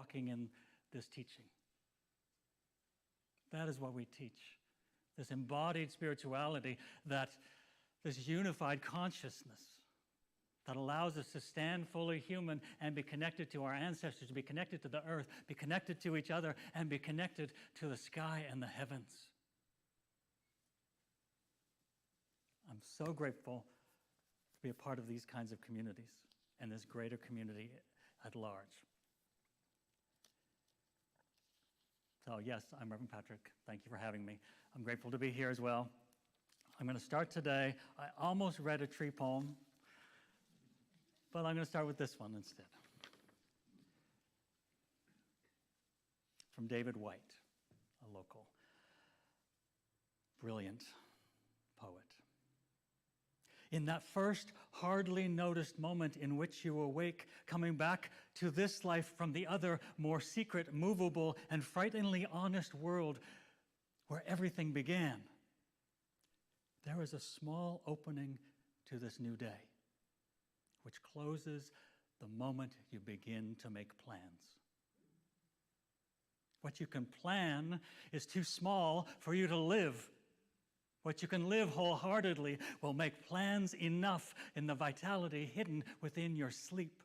walking in this teaching. That is what we teach. This embodied spirituality, this unified consciousness that allows us to stand fully human and be connected to our ancestors, be connected to the earth, be connected to each other, and be connected to the sky and the heavens. I'm so grateful to be a part of these kinds of communities and this greater community at large. So yes, I'm Reverend Patrick. Thank you for having me. I'm grateful to be here as well. I'm going to start today. I almost read a tree poem, but I'm going to start with this one instead. From David White, a local, brilliant poet. In that first, hardly noticed moment in which you awake, coming back to this life from the other, more secret, movable, and frighteningly honest world where everything began, there is a small opening to this new day, which closes the moment you begin to make plans. What you can plan is too small for you to live. What you can live wholeheartedly will make plans enough in the vitality hidden within your sleep.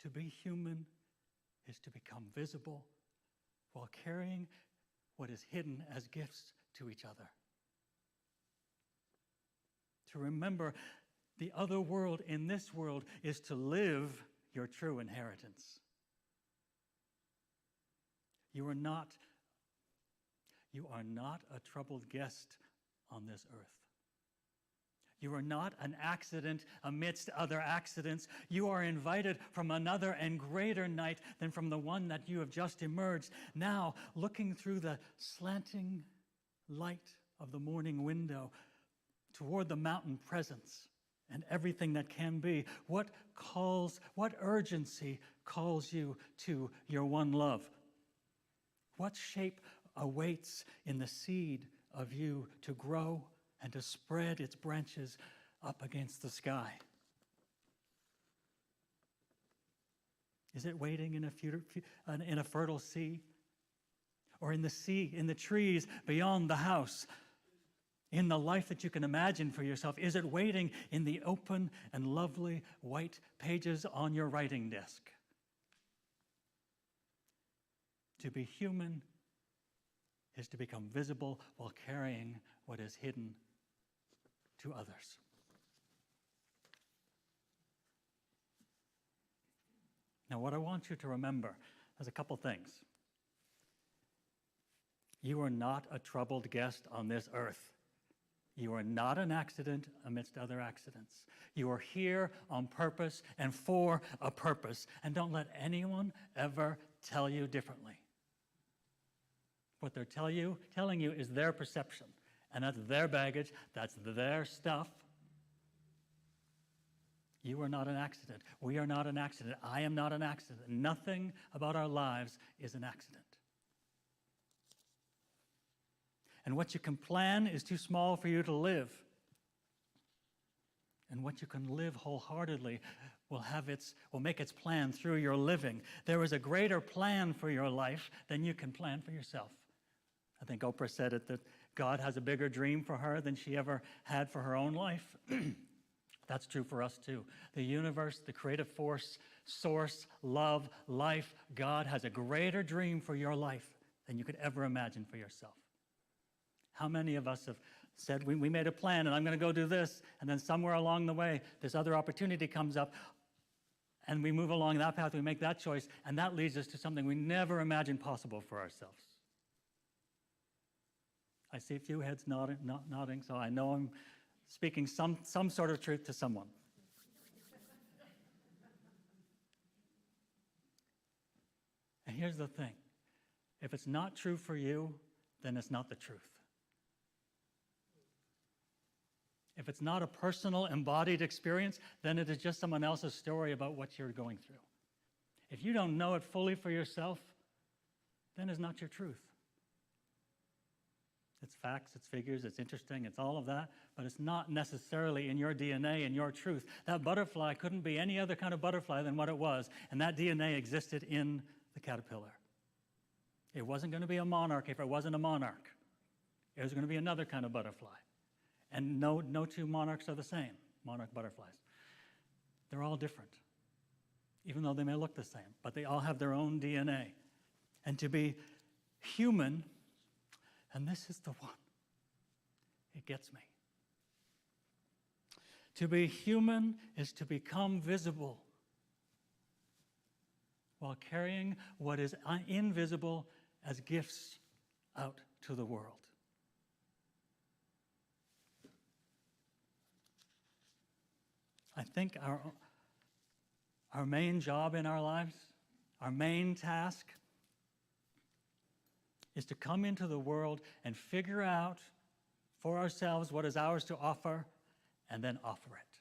To be human is to become visible while carrying what is hidden as gifts to each other. To remember the other world in this world is to live your true inheritance. You are not a troubled guest on this earth. You are not an accident amidst other accidents. You are invited from another and greater night than from the one that you have just emerged. Now, looking through the slanting light of the morning window toward the mountain presence and everything that can be, what urgency calls you to your one love? What shape awaits in the seed of you to grow and to spread its branches up against the sky? Is it waiting in a fertile sea? Or in the sea, in the trees beyond the house? In the life that you can imagine for yourself? Is it waiting in the open and lovely white pages on your writing desk? To be human is to become visible while carrying what is hidden to others. Now, what I want you to remember is a couple things. You are not a troubled guest on this earth. You are not an accident amidst other accidents. You are here on purpose and for a purpose. And don't let anyone ever tell you differently. What they're telling you is their perception. And that's their baggage. That's their stuff. You are not an accident. We are not an accident. I am not an accident. Nothing about our lives is an accident. And what you can plan is too small for you to live. And what you can live wholeheartedly will make its plan through your living. There is a greater plan for your life than you can plan for yourself. I think Oprah said it, that God has a bigger dream for her than she ever had for her own life. That's true for us too. The universe, the creative force, source, love, life, God has a greater dream for your life than you could ever imagine for yourself. How many of us have said, we made a plan and I'm going to go do this, and then somewhere along the way, this other opportunity comes up, and we move along that path, we make that choice, and that leads us to something we never imagined possible for ourselves. I see a few heads nodding, so I know I'm speaking some sort of truth to someone. And here's the thing. If it's not true for you, then it's not the truth. If it's not a personal, embodied experience, then it is just someone else's story about what you're going through. If you don't know it fully for yourself, then it's not your truth. It's facts, it's figures, it's interesting, it's all of that, but it's not necessarily in your DNA and your truth. That butterfly couldn't be any other kind of butterfly than what it was, and that DNA existed in the caterpillar. It wasn't going to be a monarch if it wasn't a monarch. It was going to be another kind of butterfly. And no two monarchs are the same, monarch butterflies. They're all different, even though they may look the same, but they all have their own DNA. And to be human, and this is the one, it gets me. To be human is to become visible while carrying what is invisible as gifts out to the world. I think our main job in our lives, our main task, is to come into the world and figure out for ourselves what is ours to offer and then offer it.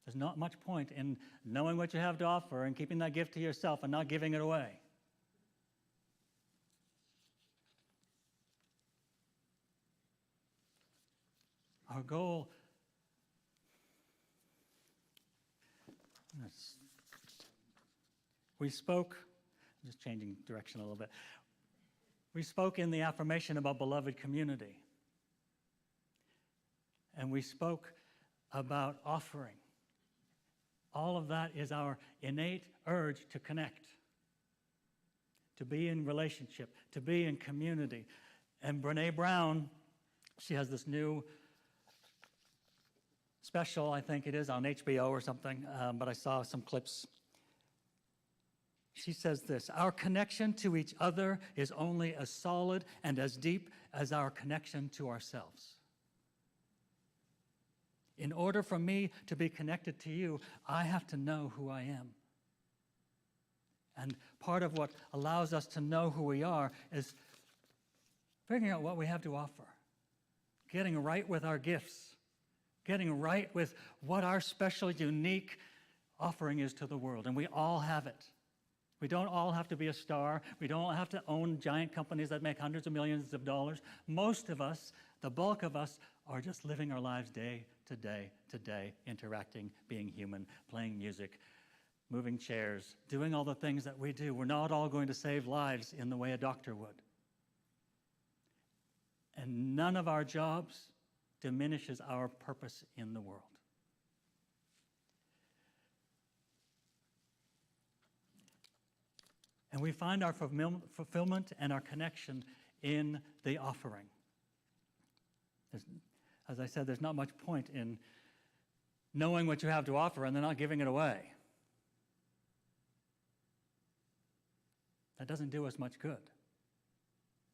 There's not much point in knowing what you have to offer and keeping that gift to yourself and not giving it away. Our goal we spoke, I'm just changing direction a little bit. We spoke in the affirmation about beloved community. And we spoke about offering. All of that is our innate urge to connect, to be in relationship, to be in community. And Brene Brown, she has this new special, I think it is, on HBO or something, but I saw some clips. She says this: our connection to each other is only as solid and as deep as our connection to ourselves. In order for me to be connected to you, I have to know who I am. And part of what allows us to know who we are is figuring out what we have to offer, getting right with our gifts, getting right with what our special, unique offering is to the world. And we all have it. We don't all have to be a star. We don't have to own giant companies that make hundreds of millions of dollars. Most of us, the bulk of us, are just living our lives day to day, interacting, being human, playing music, moving chairs, doing all the things that we do. We're not all going to save lives in the way a doctor would. And none of our jobs diminishes our purpose in the world. And we find our fulfillment and our connection in the offering. As I said, there's not much point in knowing what you have to offer and then not giving it away. That doesn't do us much good.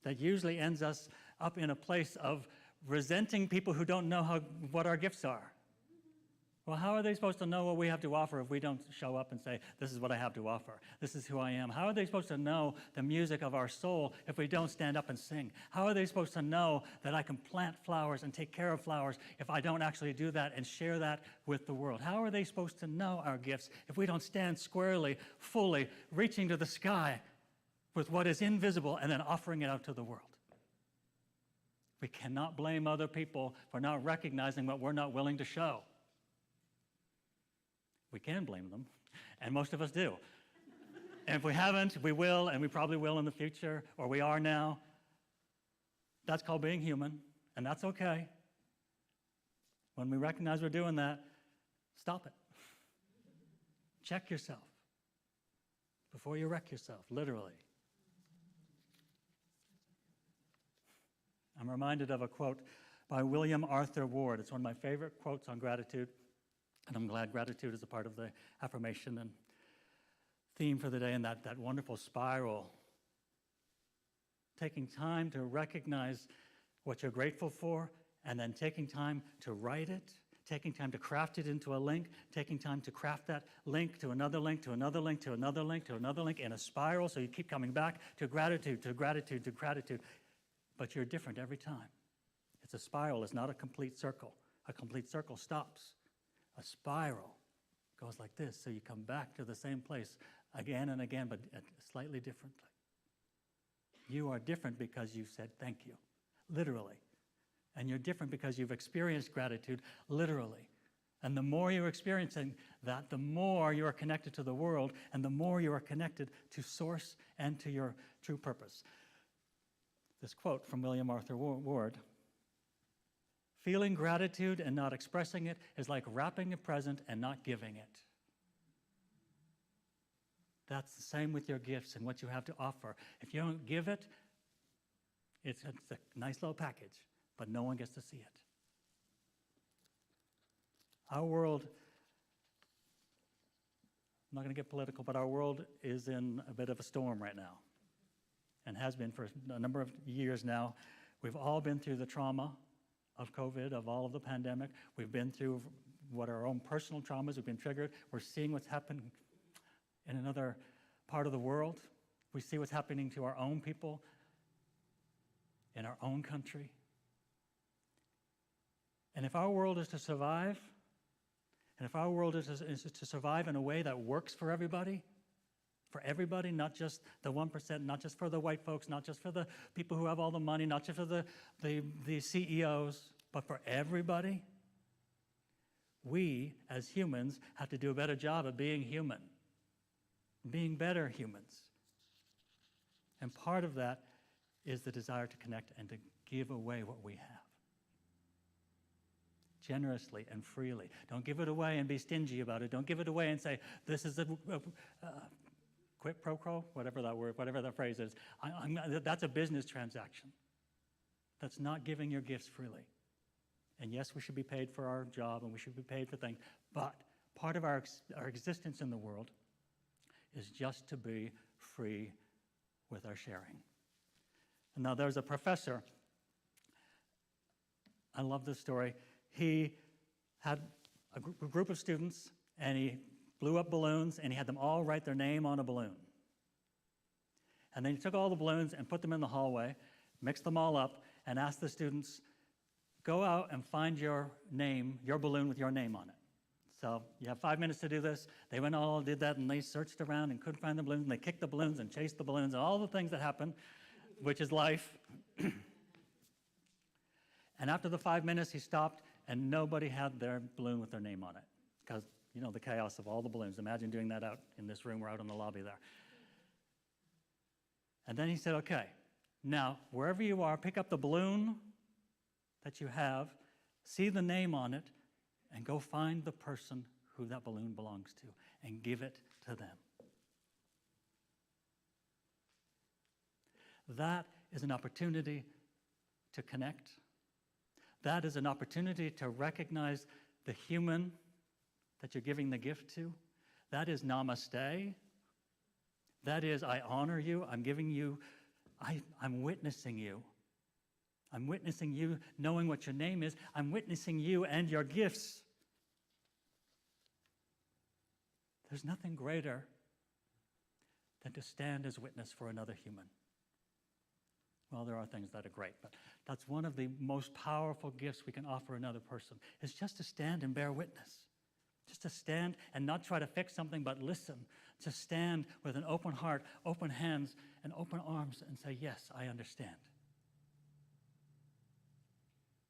That usually ends us up in a place of resenting people who don't know what our gifts are. Well, how are they supposed to know what we have to offer if we don't show up and say, this is what I have to offer, this is who I am? How are they supposed to know the music of our soul if we don't stand up and sing? How are they supposed to know that I can plant flowers and take care of flowers if I don't actually do that and share that with the world? How are they supposed to know our gifts if we don't stand squarely, fully, reaching to the sky with what is invisible and then offering it out to the world? We cannot blame other people for not recognizing what we're not willing to show. We can blame them, and most of us do. And if we haven't, we will, and we probably will in the future, or we are now. That's called being human, and that's okay. When we recognize we're doing that, stop it. Check yourself before you wreck yourself, literally. I'm reminded of a quote by William Arthur Ward. It's one of my favorite quotes on gratitude. And I'm glad gratitude is a part of the affirmation and theme for the day, and that wonderful spiral. Taking time to recognize what you're grateful for, and then taking time to write it, taking time to craft it into a link, taking time to craft that link to another link, to another link, to another link, to another link in a spiral, so you keep coming back to gratitude, to gratitude, to gratitude. But you're different every time. It's a spiral. It's not a complete circle. A complete circle stops. A spiral goes like this, so you come back to the same place again and again, but slightly differently. You are different because you said thank you, literally. And you're different because you've experienced gratitude, literally. And the more you're experiencing that, the more you are connected to the world, and the more you are connected to source and to your true purpose. This quote from William Arthur Ward: "Feeling gratitude and not expressing it is like wrapping a present and not giving it." That's the same with your gifts and what you have to offer. If you don't give it, it's a nice little package, but no one gets to see it. Our world, I'm not going to get political, but our world is in a bit of a storm right now, and has been for a number of years now. We've all been through the trauma of COVID, of all of the pandemic. We've been through what our own personal traumas have been triggered. We're seeing what's happened in another part of the world. We see what's happening to our own people in our own country. And if our world is to survive, and if our world is to survive in a way that works for everybody, not just the 1%, not just for the white folks, not just for the people who have all the money, not just for the CEOs, but for everybody, we as humans have to do a better job of being human, being better humans. And part of that is the desire to connect and to give away what we have. Generously and freely. Don't give it away and be stingy about it. Don't give it away and say, this is a quid pro quo, whatever that phrase is. That's a business transaction. That's not giving your gifts freely. And yes, we should be paid for our job and we should be paid for things, but part of our existence in the world is just to be free with our sharing. And now there's a professor, I love this story. He had a group of students, and he blew up balloons, and he had them all write their name on a balloon. And then he took all the balloons and put them in the hallway, mixed them all up, and asked the students, go out and find your name, your balloon with your name on it. So you have 5 minutes to do this. They went all, did that, and they searched around and couldn't find the balloons, and they kicked the balloons and chased the balloons and all the things that happen, which is life. And after the 5 minutes, he stopped, and nobody had their balloon with their name on it, because, you know, the chaos of all the balloons. Imagine doing that out in this room or out in the lobby there. And then he said, okay, now, wherever you are, pick up the balloon that you have, see the name on it, and go find the person who that balloon belongs to and give it to them. That is an opportunity to connect. That is an opportunity to recognize the human that you're giving the gift to. That is namaste. That is, I honor you. I'm giving you, I'm witnessing you. I'm witnessing you knowing what your name is. I'm witnessing you and your gifts. There's nothing greater than to stand as witness for another human. Well, there are things that are great, but that's one of the most powerful gifts we can offer another person, is just to stand and bear witness. Just to stand and not try to fix something, but listen. To stand with an open heart, open hands, and open arms and say, yes, I understand.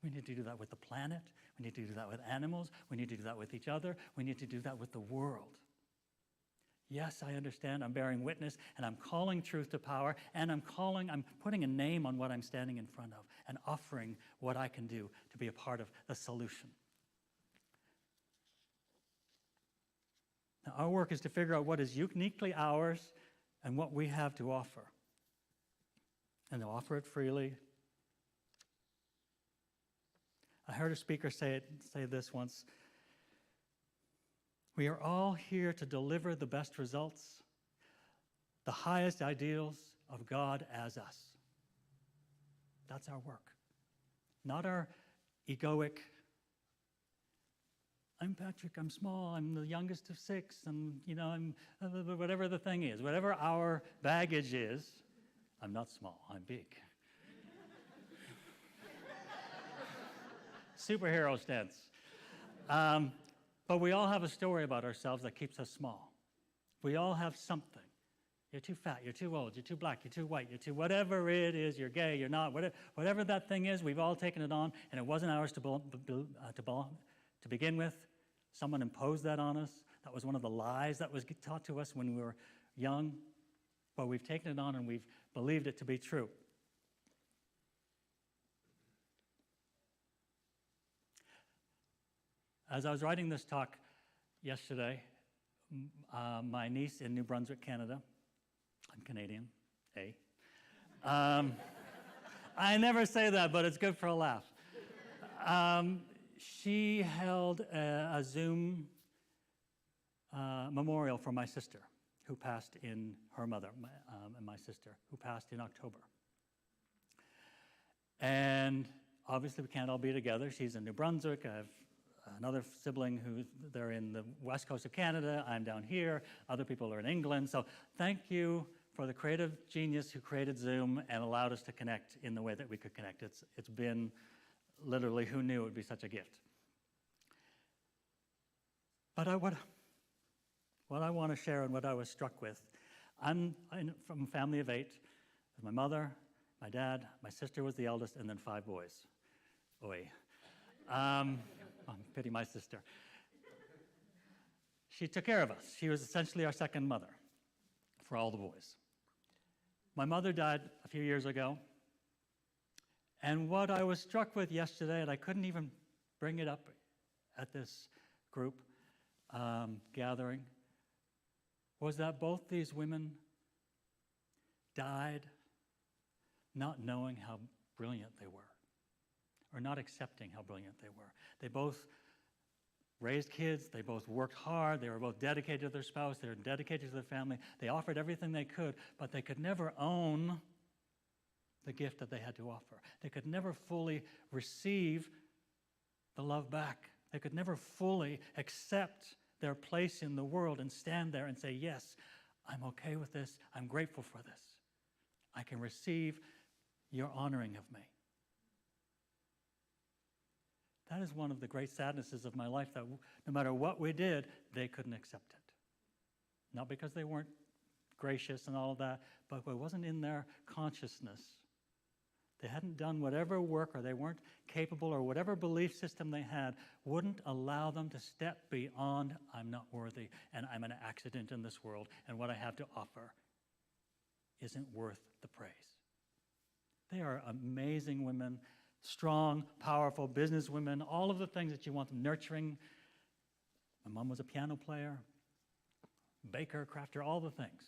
We need to do that with the planet. We need to do that with animals. We need to do that with each other. We need to do that with the world. Yes, I understand. I'm bearing witness, and I'm calling truth to power, and I'm putting a name on what I'm standing in front of and offering what I can do to be a part of the solution. Now, our work is to figure out what is uniquely ours and what we have to offer, and to offer it freely. I heard a speaker say this once. We are all here to deliver the best results, the highest ideals of God as us. That's our work. Not our egoic, I'm Patrick, I'm small, I'm the youngest of 6, and, you know, I'm whatever the thing is, whatever our baggage is. I'm not small, I'm big. Superhero stance. But we all have a story about ourselves that keeps us small. We all have something. You're too fat, you're too old, you're too black, you're too white, you're too whatever it is, you're gay, you're not, whatever that thing is, we've all taken it on, and it wasn't ours to begin with. Someone imposed that on us. That was one of the lies that was taught to us when we were young, but we've taken it on and we've believed it to be true. As I was writing this talk yesterday, my niece in New Brunswick, Canada, I'm Canadian, I never say that, but it's good for a laugh. She held a Zoom memorial for my sister, who passed in, her mother, and my sister, who passed in October. And obviously we can't all be together. She's in New Brunswick. I have another sibling they're in the west coast of Canada. I'm down here. Other people are in England. So thank you for the creative genius who created Zoom and allowed us to connect in the way that we could connect. It's been literally, who knew it would be such a gift? But what I want to share and what I was struck with, I'm from a family of 8. My mother, my dad, my sister was the eldest, and then 5 boys. Oy. Pity my sister. She took care of us. She was essentially our second mother for all the boys. My mother died a few years ago, and what I was struck with yesterday, and I couldn't even bring it up at this group gathering, was that both these women died not knowing how brilliant they were, or not accepting how brilliant they were. They both raised kids, they both worked hard, they were both dedicated to their spouse, they were dedicated to their family, they offered everything they could, but they could never own the gift that they had to offer. They could never fully receive the love back. They could never fully accept their place in the world and stand there and say, yes, I'm okay with this, I'm grateful for this. I can receive your honoring of me. That is one of the great sadnesses of my life, that no matter what we did, they couldn't accept it. Not because they weren't gracious and all of that, but it wasn't in their consciousness. They hadn't done whatever work, or they weren't capable, or whatever belief system they had wouldn't allow them to step beyond, I'm not worthy, and I'm an accident in this world, and what I have to offer isn't worth the praise. They are amazing women, strong, powerful businesswomen, all of the things that you want them, nurturing. My mom was a piano player, baker, crafter, all the things.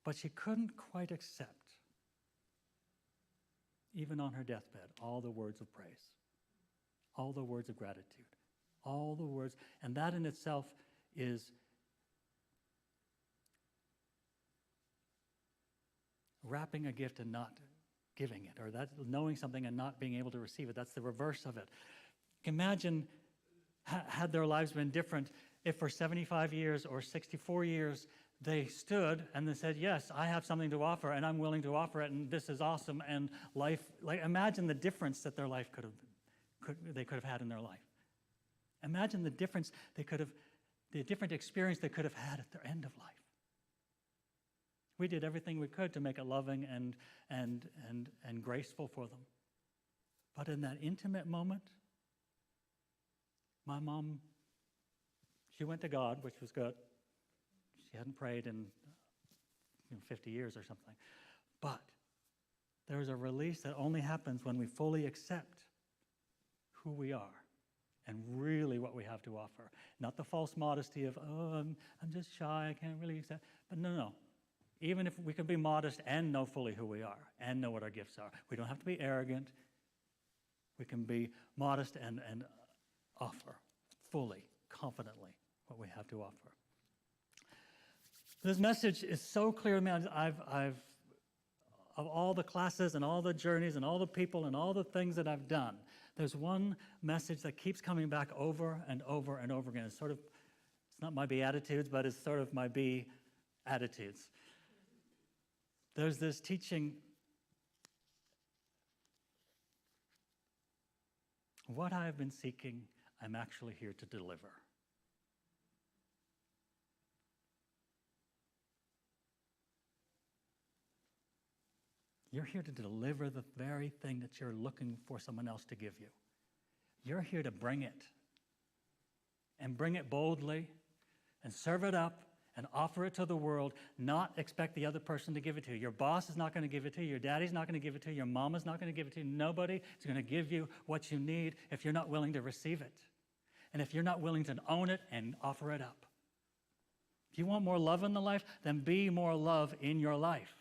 But she couldn't quite accept, even on her deathbed, all the words of praise, all the words of gratitude, all the words, and that in itself is wrapping a gift and not giving it, or that knowing something and not being able to receive it. That's the reverse of it. Imagine had their lives been different if for 75 years or 64 years they stood and they said, yes, I have something to offer and I'm willing to offer it and this is awesome, and life, like imagine the difference that their life they could have had in their life. Imagine the difference the different experience they could have had at their end of life. We did everything we could to make it loving and graceful for them. But in that intimate moment, my mom, she went to God, which was good. She hadn't prayed in 50 years or something. But there is a release that only happens when we fully accept who we are and really what we have to offer. Not the false modesty of, oh, I'm just shy, I can't really accept. But no. Even if we can be modest and know fully who we are and know what our gifts are. We don't have to be arrogant. We can be modest and offer fully, confidently what we have to offer. This message is so clear to me. I've of all the classes and all the journeys and all the people and all the things that I've done, there's one message that keeps coming back over and over and over again. It's not my Beatitudes, but it's sort of my Be-attitudes. There's this teaching, what I have been seeking, I'm actually here to deliver. You're here to deliver the very thing that you're looking for someone else to give you. You're here to bring it, and bring it boldly, and serve it up, and offer it to the world, not expect the other person to give it to you. Your boss is not going to give it to you. Your daddy's not going to give it to you. Your mama's not going to give it to you. Nobody is going to give you what you need if you're not willing to receive it, and if you're not willing to own it and offer it up. If you want more love in the life, then be more love in your life.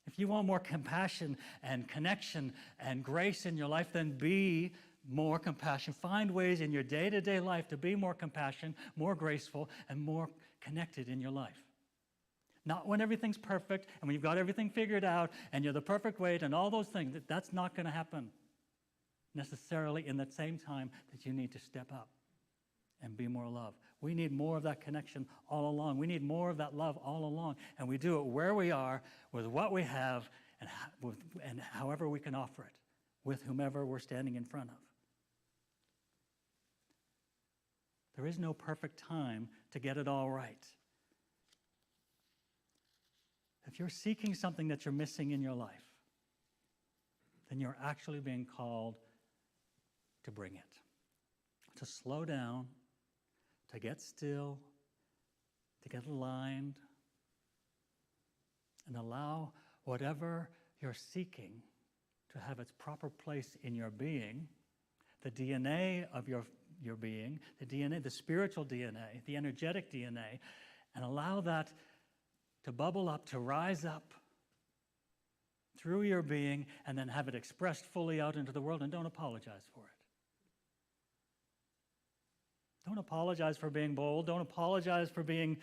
If you want more compassion and connection and grace in your life, then be more compassion. Find ways in your day-to-day life to be more compassionate, more graceful, and more connected in your life. Not when everything's perfect and when you've got everything figured out and you're the perfect weight and all those things. That's not going to happen necessarily in that same time that you need to step up and be more love. We need more of that connection all along. We need more of that love all along. And we do it where we are, with what we have, and however we can offer it, with whomever we're standing in front of. There is no perfect time to get it all right. If you're seeking something that you're missing in your life, then you're actually being called to bring it, to slow down, to get still, to get aligned, and allow whatever you're seeking to have its proper place in your being, the DNA of your being, the DNA, the spiritual DNA, the energetic DNA, and allow that to bubble up, to rise up through your being, and then have it expressed fully out into the world, and don't apologize for it. Don't apologize for being bold. Don't apologize for being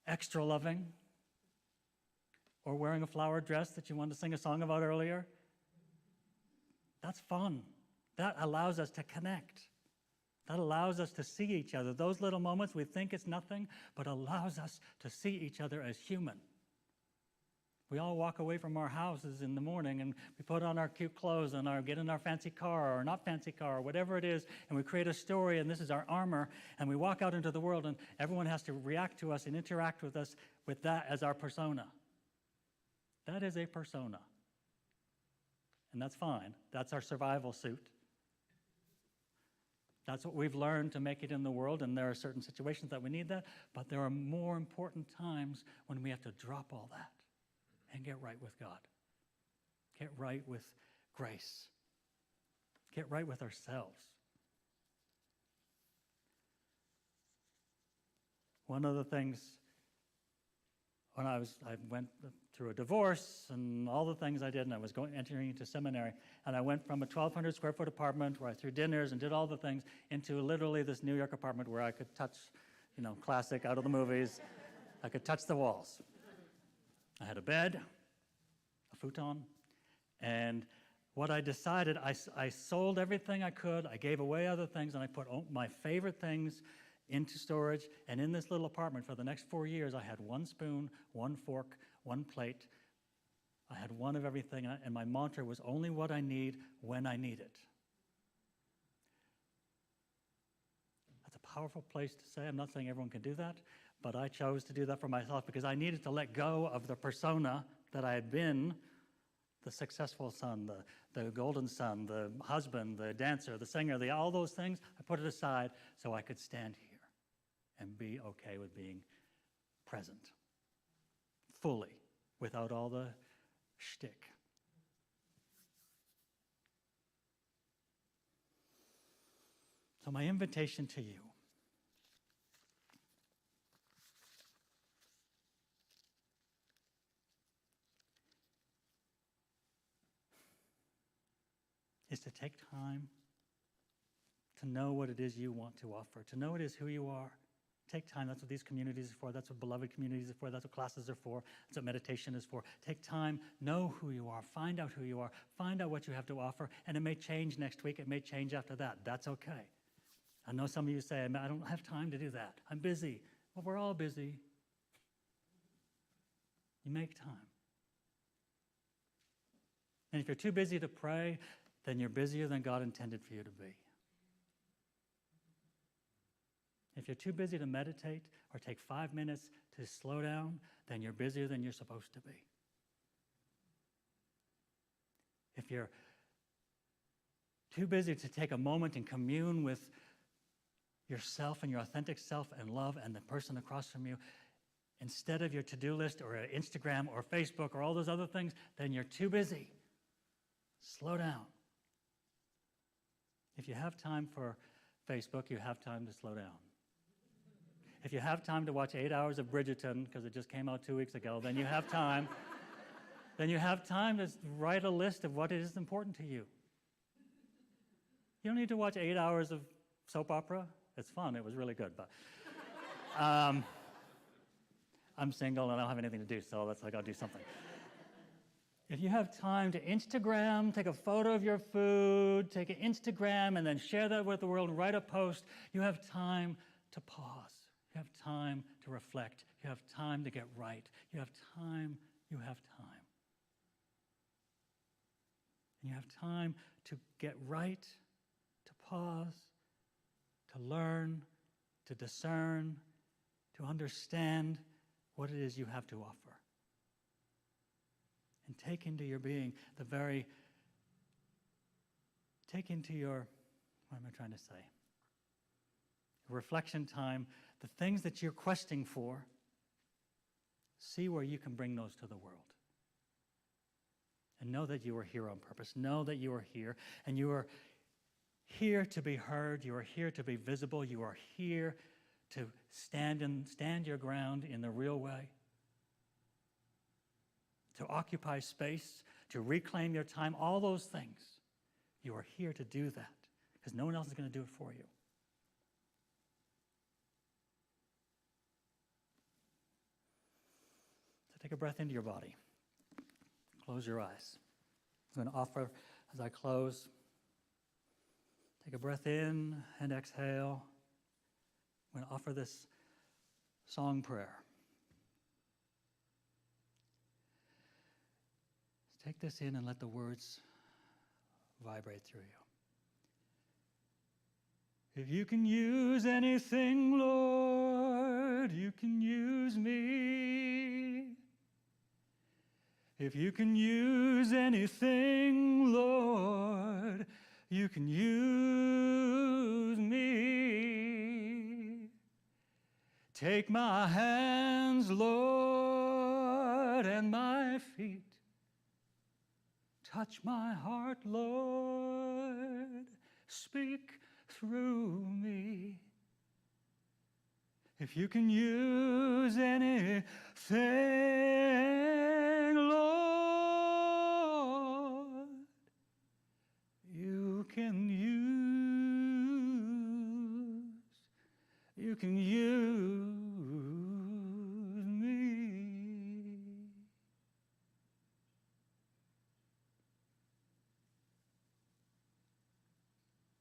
extra loving or wearing a flowered dress that you wanted to sing a song about earlier. That's fun. That allows us to connect. That allows us to see each other. Those little moments we think it's nothing, but allows us to see each other as human. We all walk away from our houses in the morning and we put on our cute clothes and get in our fancy car or not fancy car or whatever it is, and we create a story, and this is our armor, and we walk out into the world, and everyone has to react to us and interact with us with that as our persona. That is a persona. And that's fine. That's our survival suit. That's what we've learned to make it in the world, and there are certain situations that we need that, but there are more important times when we have to drop all that and get right with God. Get right with grace. Get right with ourselves. One of the things, when I went through a divorce and all the things I did, and I was entering into seminary, and I went from a 1,200 square foot apartment where I threw dinners and did all the things into literally this New York apartment where I could touch, classic out of the movies, I could touch the walls. I had a bed, a futon, and what I decided, I sold everything I could, I gave away other things, and I put my favorite things into storage. And in this little apartment for the next 4 years, I had one spoon, one fork, one plate. I had one of everything, and my mantra was only what I need when I need it. That's a powerful place to say. I'm not saying everyone can do that, but I chose to do that for myself because I needed to let go of the persona that I had been, the successful son, the golden son, the husband, the dancer, the singer, all those things. I put it aside so I could stand here and be okay with being present, fully, without all the shtick. So my invitation to you is to take time to know what it is you want to offer, to know it is who you are. Take time. That's what these communities are for. That's what beloved communities are for. That's what classes are for. That's what meditation is for. Take time. Know who you are. Find out who you are. Find out what you have to offer. And it may change next week. It may change after that. That's okay. I know some of you say, I don't have time to do that. I'm busy. Well, we're all busy. You make time. And if you're too busy to pray, then you're busier than God intended for you to be. If you're too busy to meditate or take 5 minutes to slow down, then you're busier than you're supposed to be. If you're too busy to take a moment and commune with yourself and your authentic self and love and the person across from you, instead of your to-do list or Instagram or Facebook or all those other things, then you're too busy. Slow down. If you have time for Facebook, you have time to slow down. If you have time to watch 8 hours of Bridgerton, because it just came out 2 weeks ago, then you have time. Then you have time to write a list of what is important to you. You don't need to watch 8 hours of soap opera. It's fun. It was really good, but I'm single and I don't have anything to do, so that's like I'll do something. If you have time to Instagram, take a photo of your food, take an Instagram, and then share that with the world, write a post, you have time to pause. You have time to reflect. You have time to get right. You have time. You have time. And you have time to get right, to pause, to learn, to discern, to understand what it is you have to offer. And take into your being take into your, what am I trying to say? Reflection time, the things that you're questing for, see where you can bring those to the world. And know that you are here on purpose. Know that you are here, and you are here to be heard. You are here to be visible. You are here to stand your ground in the real way, to occupy space, to reclaim your time, all those things. You are here to do that because no one else is going to do it for you. So take a breath into your body. Close your eyes. I'm going to offer, as I close, take a breath in and exhale. I'm going to offer this song prayer. Take this in and let the words vibrate through you. If you can use anything, Lord, you can use me. If you can use anything, Lord, you can use me. Take my hands, Lord, and my feet. Touch my heart, Lord, speak through me. If you can use anything, Lord, you can use me.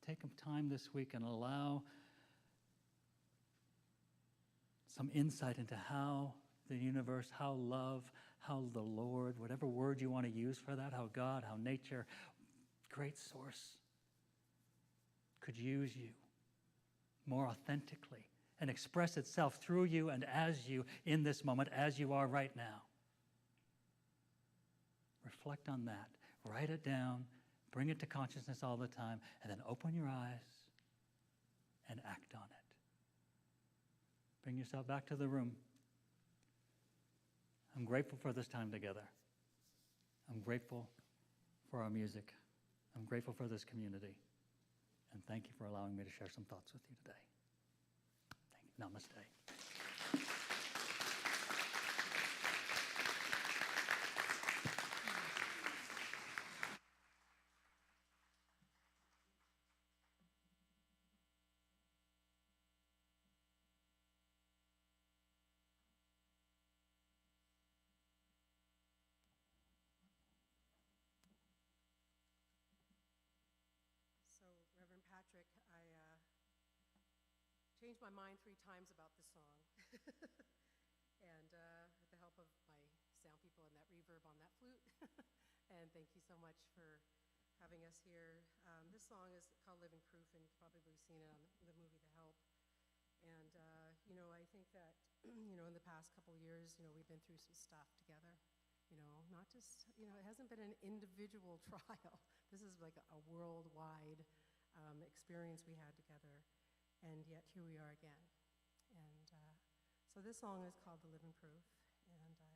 Take some time this week and allow some insight into how the universe, how love, how the Lord, whatever word you want to use for that, how God, how nature, great source, could use you more authentically and express itself through you and as you in this moment, as you are right now. Reflect on that. Write it down. Bring it to consciousness all the time, and then open your eyes and act on it. Bring yourself back to the room. I'm grateful for this time together. I'm grateful for our music. I'm grateful for this community. And thank you for allowing me to share some thoughts with you today. Thank you. Namaste. Patrick, I changed my mind 3 times about this song. And with the help of my sound people and that reverb on that flute. And thank you so much for having us here. This song is called Living Proof, and you've probably seen it on the movie The Help. And, I think that in the past couple of years, we've been through some stuff together. Not just, it hasn't been an individual trial. This is like a worldwide experience we had together, and yet here we are again. And so this song is called The Living Proof, and yeah.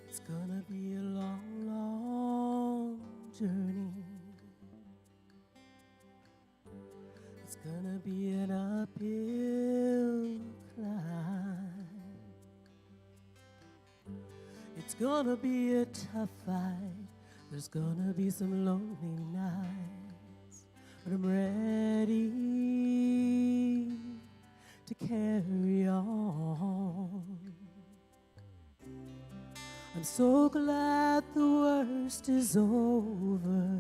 It's gonna be a long, long journey. It's gonna be an uphill climb. It's gonna be a tough fight. There's gonna be some lonely nights, but I'm ready to carry on. I'm so glad the worst is over.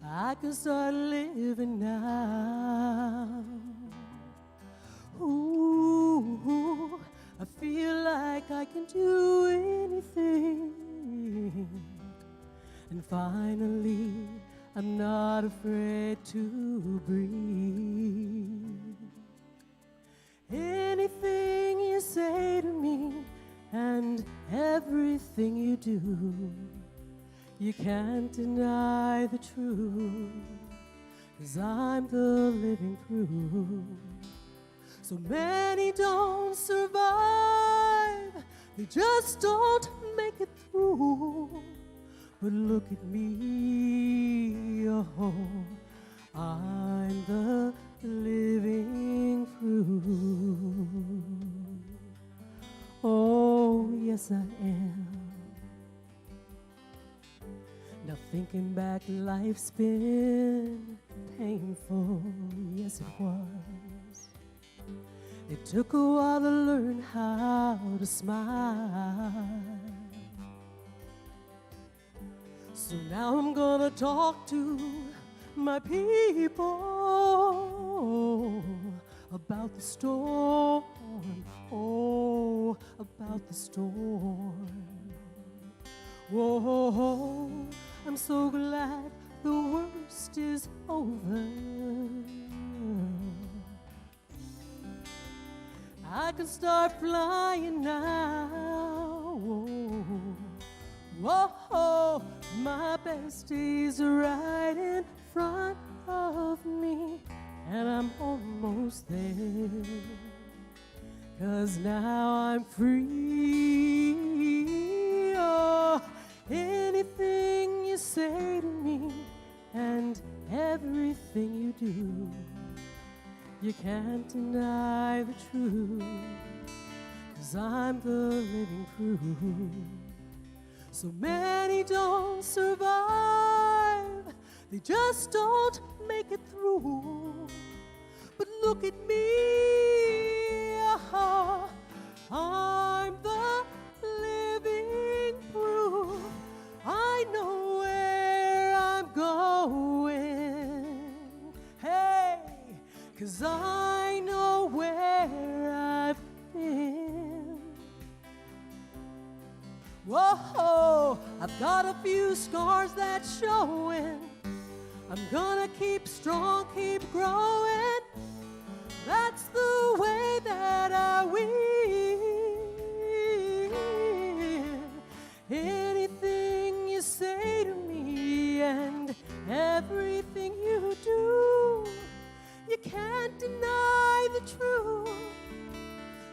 I can start living now. Ooh, I feel like I can do anything. And finally, I'm not afraid to breathe. Anything you say to me and everything you do, you can't deny the truth, 'cause I'm the living proof. So many don't survive, they just don't make it through. But look at me, oh, I'm the living proof. Oh, yes, I am. Now thinking back, life's been painful, yes it was. It took a while to learn how to smile. So now I'm gonna talk to my people about the storm, oh, about the storm. Whoa, I'm so glad the worst is over. I can start flying now. Whoa, my best days are right in front of me, and I'm almost there, 'cause now I'm free. Oh, anything you say to me and everything you do, you can't deny the truth, 'cause I'm the living proof. So many don't survive, they just don't make it through. But look at me, oh, I'm the living proof. I know where I'm going, hey, 'cause I know where I've been. Whoa, I've got a few scars that's showing. I'm gonna keep strong, keep growing. That's the way that I win. Anything you say to me and everything you do, you can't deny the truth,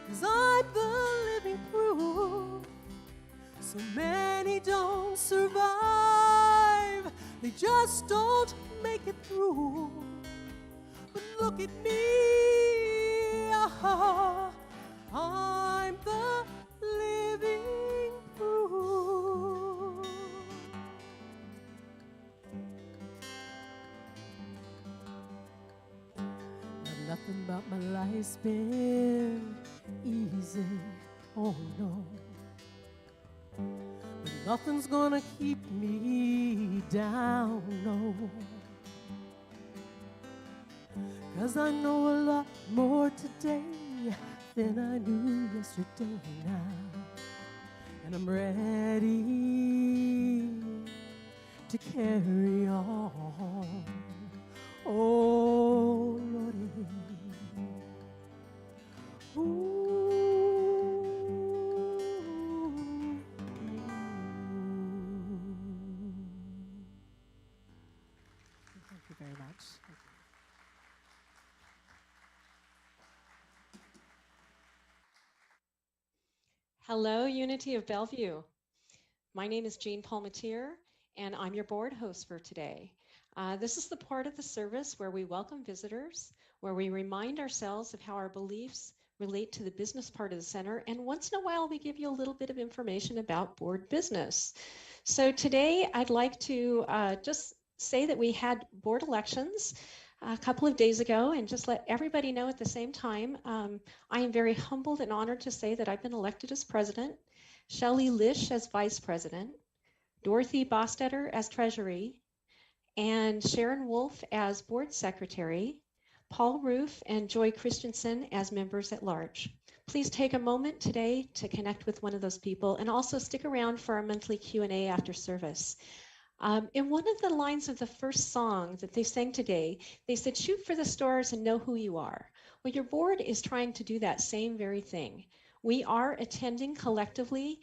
'cause I'm the living proof. So many don't survive, they just don't make it through. But look at me, ah, I'm the living proof. But nothing about my life's been easy, oh no. But nothing's gonna keep me down, no. 'Cause I know a lot more today than I knew yesterday now. And I'm ready to carry on. Oh, Lordy. Thank you very much. Hello, Unity of Bellevue. My name is Jean Palmatier, and I'm your board host for today. This is the part of the service where we welcome visitors, where we remind ourselves of how our beliefs relate to the business part of the center, and once in a while we give you a little bit of information about board business. So today I'd like to just say that we had board elections a couple of days ago, and just let everybody know at the same time, I am very humbled and honored to say that I've been elected as president, Shelley Lish as vice president, Dorothy Bostetter as treasury, and Sharon Wolf as board secretary, Paul Roof and Joy Christensen as members at large. Please take a moment today to connect with one of those people, and also stick around for our monthly Q&A after service. In one of the lines of the first song that they sang today, they said, "Shoot for the stars and know who you are." Well, your board is trying to do that same very thing. We are attending collectively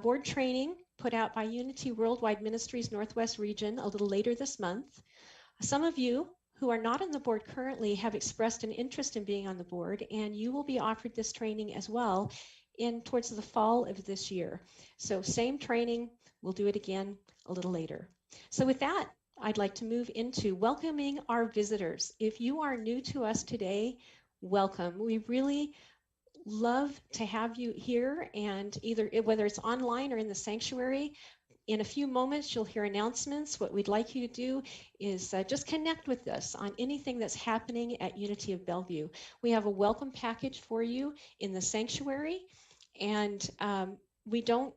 board training put out by Unity Worldwide Ministries Northwest Region a little later this month. Some of you who are not on the board currently have expressed an interest in being on the board, and you will be offered this training as well towards the fall of this year. So same training, we'll do it again a little later. So with that, I'd like to move into welcoming our visitors. If you are new to us today, welcome. We really love to have you here, and whether it's online or in the sanctuary. In a few moments, you'll hear announcements. What we'd like you to do is just connect with us on anything that's happening at Unity of Bellevue. We have a welcome package for you in the sanctuary, and we don't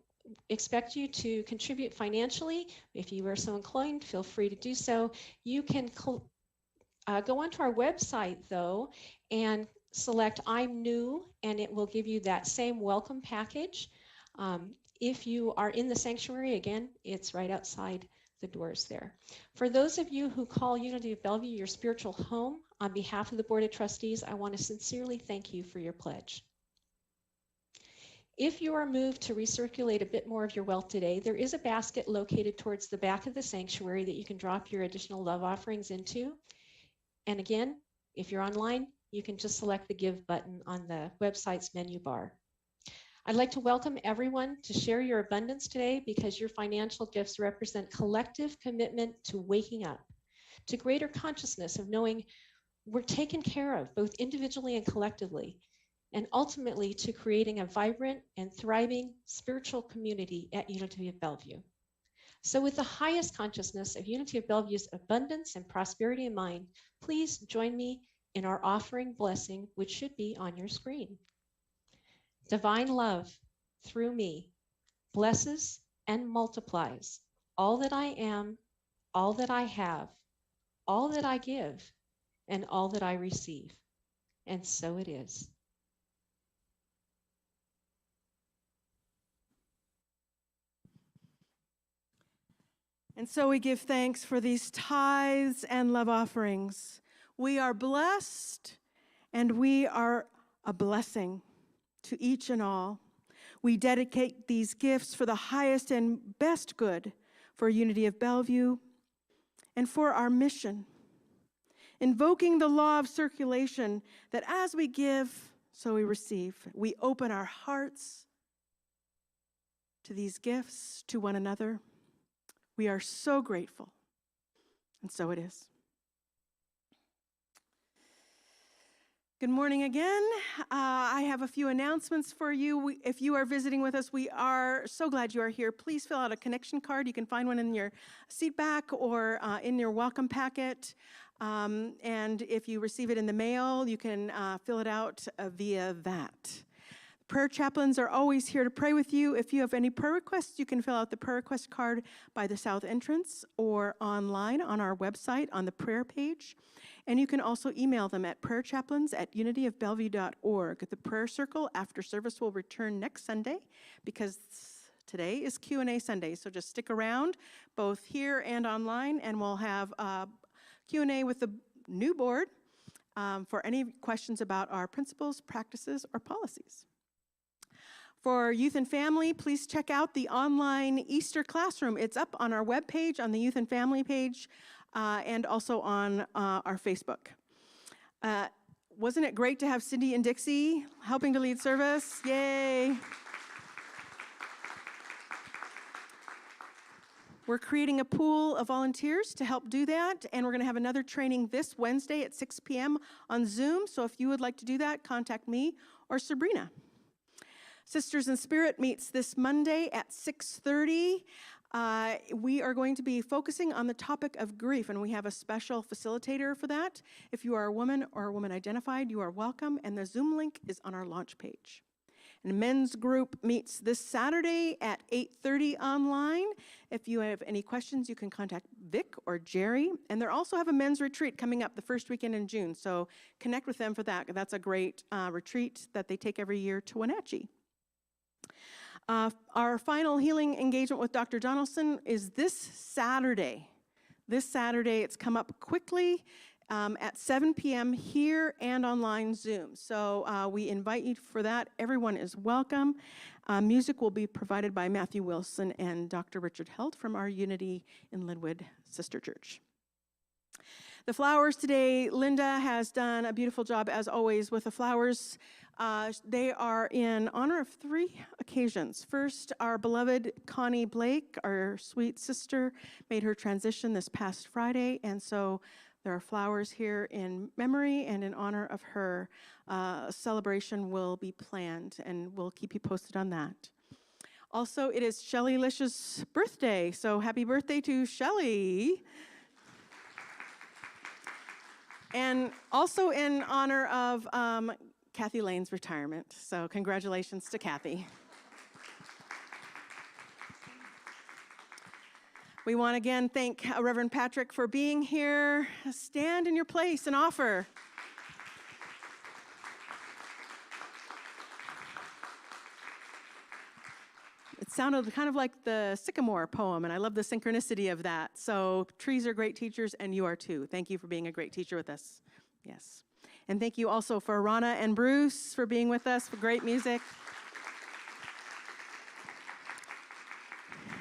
expect you to contribute financially. If you are so inclined, feel free to do so. You can go onto our website, though, and select I'm New, and it will give you that same welcome package. If you are in the sanctuary, again, it's right outside the doors there. For those of you who call Unity of Bellevue your spiritual home, on behalf of the Board of Trustees, I want to sincerely thank you for your pledge. If you are moved to recirculate a bit more of your wealth today, there is a basket located towards the back of the sanctuary that you can drop your additional love offerings into. And again, if you're online, you can just select the Give button on the website's menu bar. I'd like to welcome everyone to share your abundance today, because your financial gifts represent collective commitment to waking up, to greater consciousness of knowing we're taken care of both individually and collectively, and ultimately to creating a vibrant and thriving spiritual community at Unity of Bellevue. So with the highest consciousness of Unity of Bellevue's abundance and prosperity in mind, please join me in our offering blessing, which should be on your screen. Divine love, through me, blesses and multiplies all that I am, all that I have, all that I give, and all that I receive. And so it is. And so we give thanks for these tithes and love offerings. We are blessed, and we are a blessing to each and all. We dedicate these gifts for the highest and best good for Unity of Bellevue and for our mission, invoking the law of circulation that as we give, so we receive. We open our hearts to these gifts, to one another. We are so grateful And so it is. Good morning again. I have a few announcements for you. If you are visiting with us, we are so glad you are here. Please fill out a connection card. You can find one in your seat back or in your welcome packet. And if you receive it in the mail, you can fill it out via that. Prayer chaplains are always here to pray with you. If you have any prayer requests, you can fill out the prayer request card by the south entrance or online on our website on the prayer page. And you can also email them at prayerchaplains@unityofbellevue.org. The prayer circle after service will return next Sunday because today is Q&A Sunday. So just stick around both here and online, and we'll have Q&A with the new board for any questions about our principles, practices, or policies. For youth and family, please check out the online Easter classroom. It's up on our webpage, on the youth and family page, and also on our Facebook. Wasn't it great to have Cindy and Dixie helping to lead service? Yay. We're creating a pool of volunteers to help do that, and we're going to have another training this Wednesday at 6 p.m. on Zoom. So if you would like to do that, contact me or Sabrina. Sisters in Spirit meets this Monday at 6:30. We are going to be focusing on the topic of grief, and we have a special facilitator for that. If you are a woman or a woman identified, you are welcome, and the Zoom link is on our launch page. And men's group meets this Saturday at 8:30 online. If you have any questions, you can contact Vic or Jerry. And they also have a men's retreat coming up the first weekend in June, so connect with them for that. That's a great retreat that they take every year to Wenatchee. Our final healing engagement with Dr. Donaldson is this Saturday. This Saturday, it's come up quickly at 7 p.m. here and online Zoom. So we invite you for that. Everyone is welcome. Music will be provided by Matthew Wilson and Dr. Richard Held from our Unity in Linwood Sister Church. The flowers today, Linda has done a beautiful job, as always, with the flowers. They are in honor of 3 occasions. First, our beloved Connie Blake, our sweet sister, made her transition this past Friday, and so there are flowers here in memory and in honor of her. A celebration will be planned, and we'll keep you posted on that. Also, it is Shelley Lish's birthday, so happy birthday to Shelley. And also in honor of Kathy Lane's retirement. So congratulations to Kathy. We want to again thank Reverend Patrick for being here. Stand in your place and offer. It sounded kind of like the Sycamore poem, and I love the synchronicity of that. So trees are great teachers, and you are too. Thank you for being a great teacher with us. Yes. And thank you also for Rana and Bruce for being with us, for great music.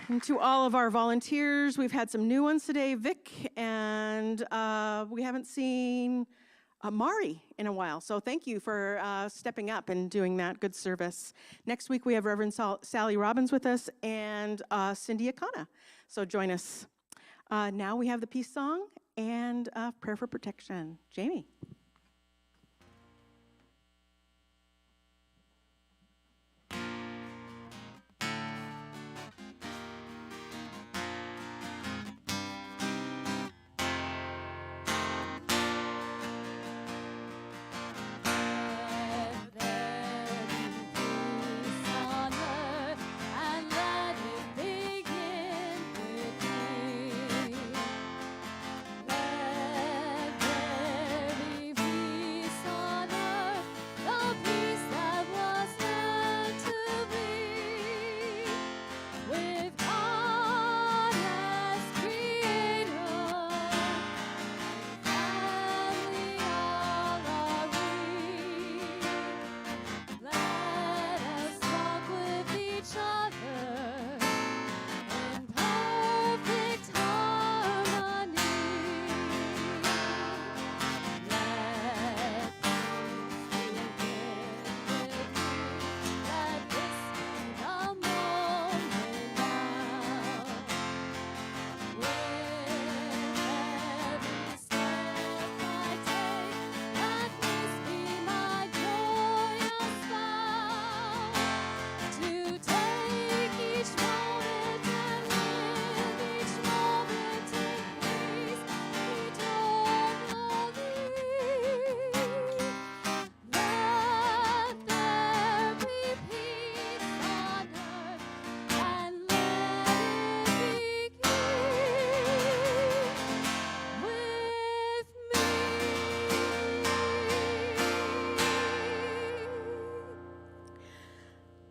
And to all of our volunteers, we've had some new ones today, Vic, and we haven't seen Mari in a while. So thank you for stepping up and doing that good service. Next week, we have Reverend Sally Robbins with us and Cindy Akana. So join us. Now we have the peace song and prayer for protection. Jamie.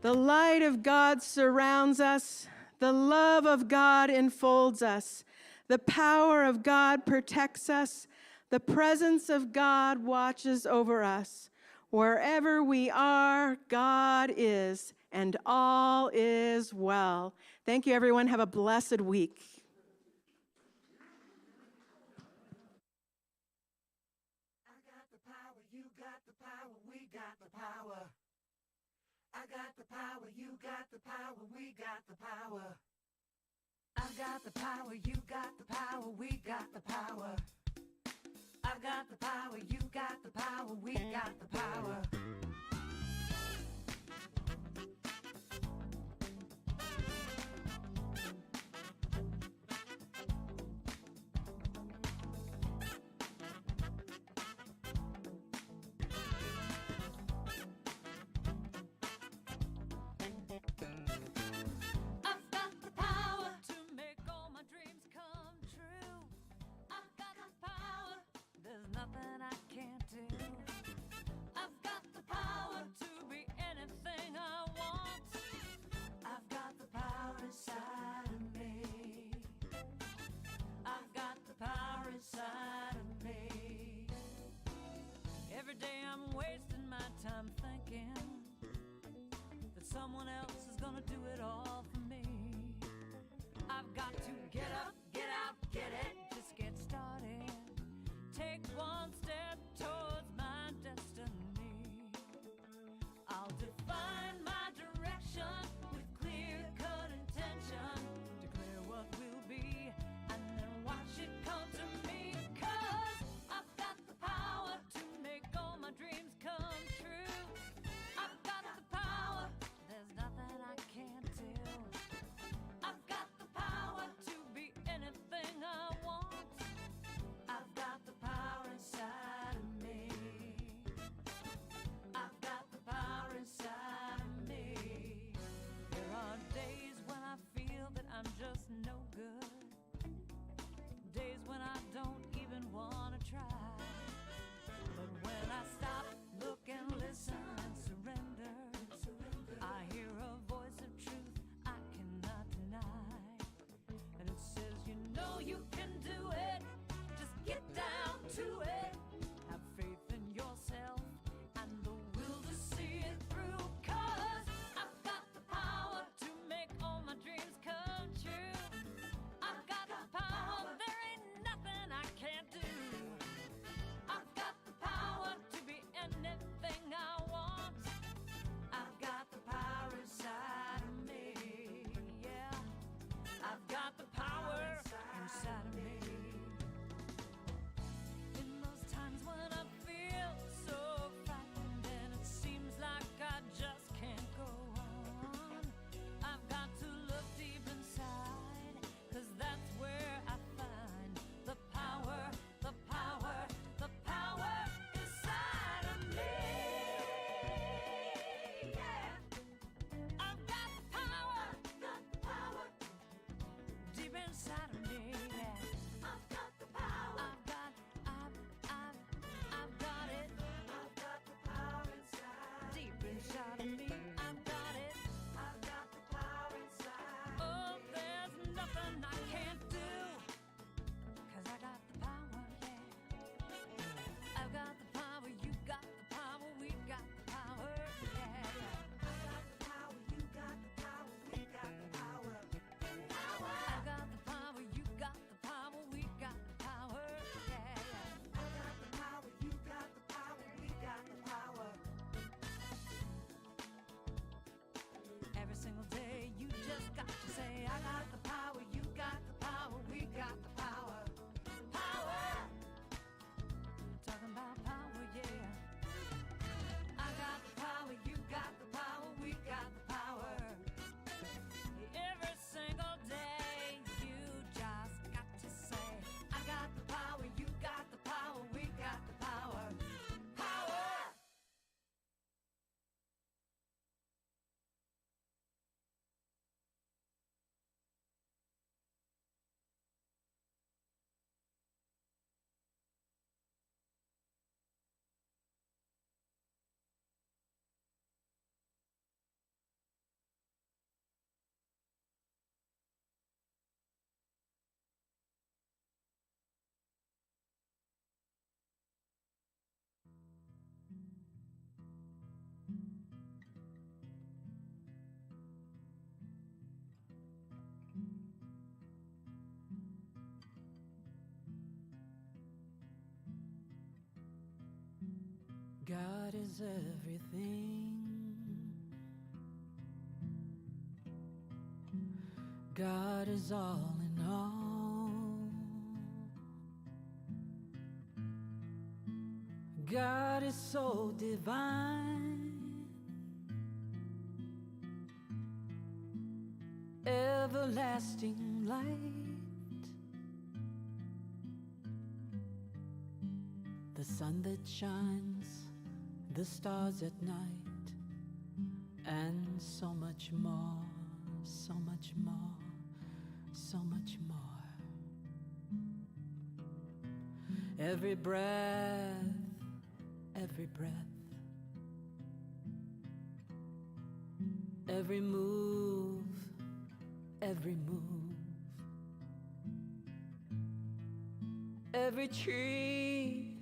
The light of God surrounds us. The love of God enfolds us. The power of God protects us. The presence of God watches over us. Wherever we are, God is, and all is well. Thank you, everyone. Have a blessed week. I got the power, you got the power, we got the power. I got the power, you got the power, we got the power. I got the power, you got the power, we got the power. I got the power, you got the power, we got the power. I've got the power to make all my dreams come true. I've got the power, there's nothing I can't do. I've got the power to be anything I want. I've got the power inside of me. I've got the power inside of me. Every day I'm wasting my time thinking that someone else is gonna do it all for me. I've got to get up, get out, get it, just get started. Take one step towards my destiny. I'll define my direction with clear-cut intention. Declare what will be, and then watch it come to me. 'Cause I've got the power to make all my dreams come true. I've got the power, there's nothing I can't do. is everything. God is all in all. God is so divine, everlasting light, the sun that shines, the stars at night, and so much more, so much more, so much more. Every breath, every breath, every move, every move, every tree,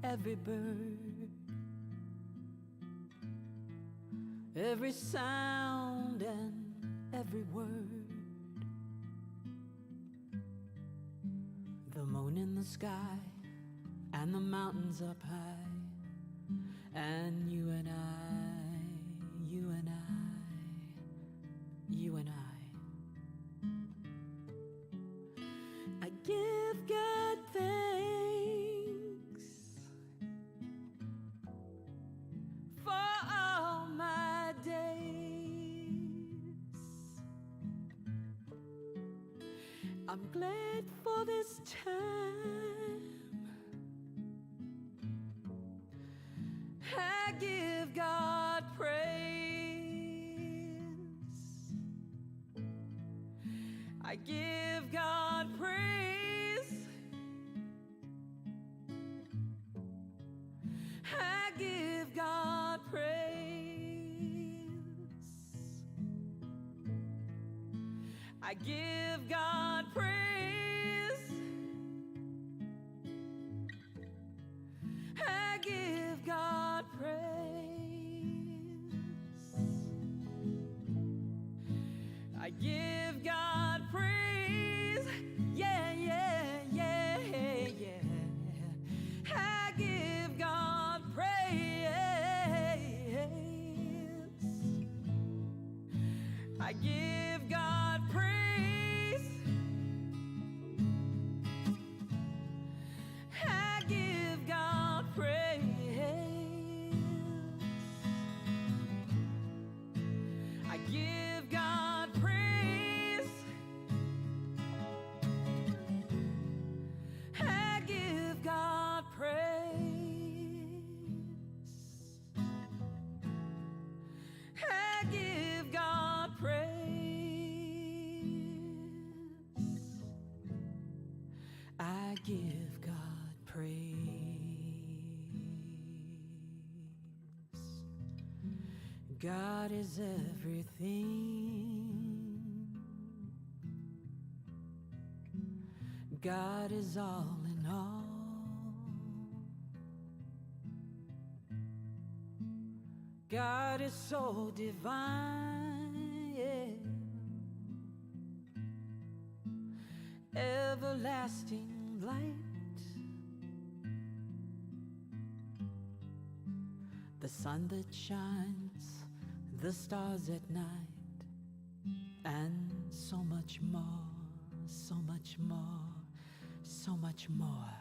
every bird, every sound and every word, the moon in the sky and the mountains up high, and you and I, you and I, you and I give God thanks for all my days. I'm glad for this time. I give God praise. I give God praise. I give God praise. I give God praise. I give God praise. I give God praise. Yeah, yeah, yeah, yeah. I give God praise. I give God praise. I give God praise. I give God praise. I give God praise. I give God praise. I give God praise. God is everything. God is all in all. God is so divine, yeah. Everlasting light, the sun that shines, the stars at night, and so much more, so much more, so much more.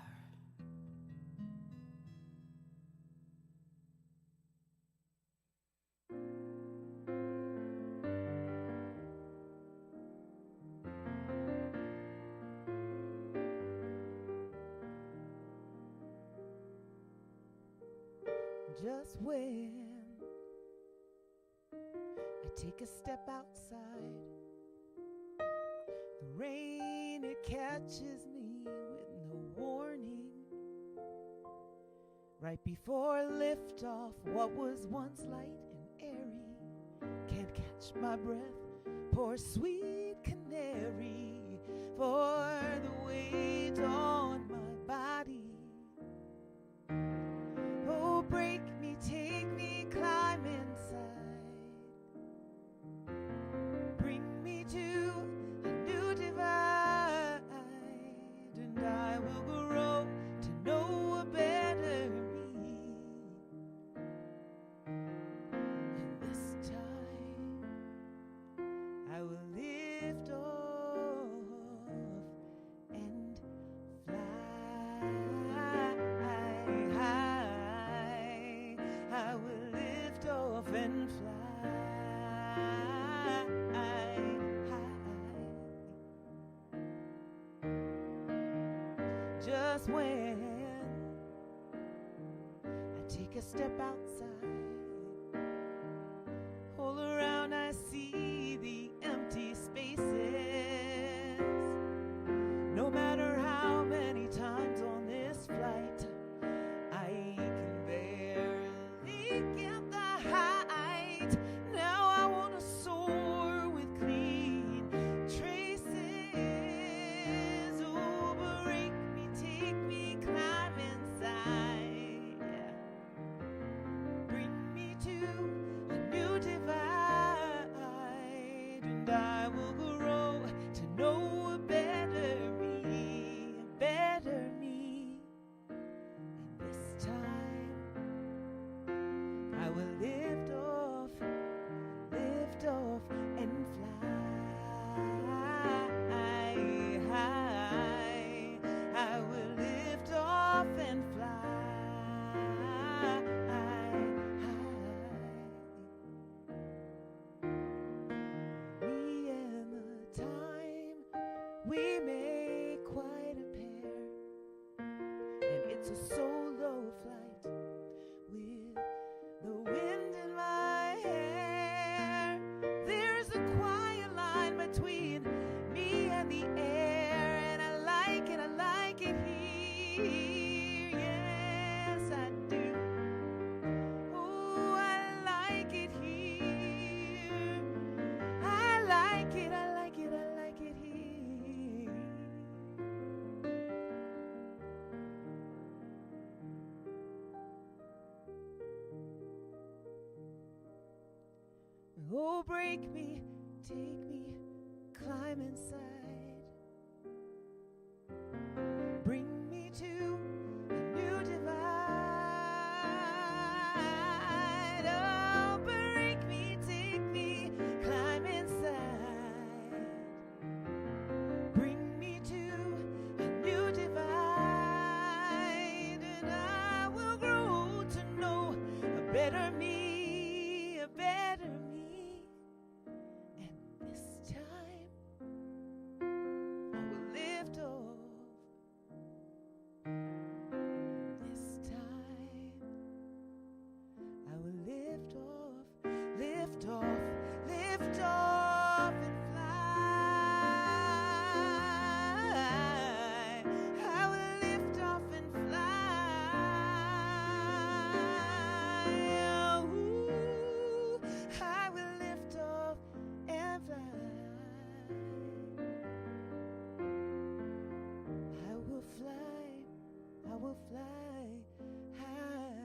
Just when I take a step outside, the rain, it catches me with no warning. Right before liftoff, what was once light and airy can't catch my breath. Poor sweet canary, for the weight on my body. Oh, break me, take me, climb inside. Bring me to a new divide, and I will grow to know a better me. just when I take a step outside, all around I see the empty spaces. No matter how many times on this flight I can barely get the height. Now I want to soar with clean traces. Oh, break me, take me, climb inside. Bring me to a new divide, and I will grow to know a better me, a better me. And this time I will lift off and fly high. I will lift off and fly high. Me and the time, we make quite a pair, and it's a solo flight with the wind in my hair. There's a quiet line between me and the air, and I like it here. Yes, I do. Oh, I like it here. I like it here. Oh, break me, take me, climb inside. Bring me to a new divide. Oh, break me, take me, climb inside. Bring me to a new divide, and I will grow to know a better me, a better me. And this time I will lift off. This time I will lift off, lift off, lift off and fly. I will lift off and fly. Ooh, I will lift off and fly. I will fly, I will fly high.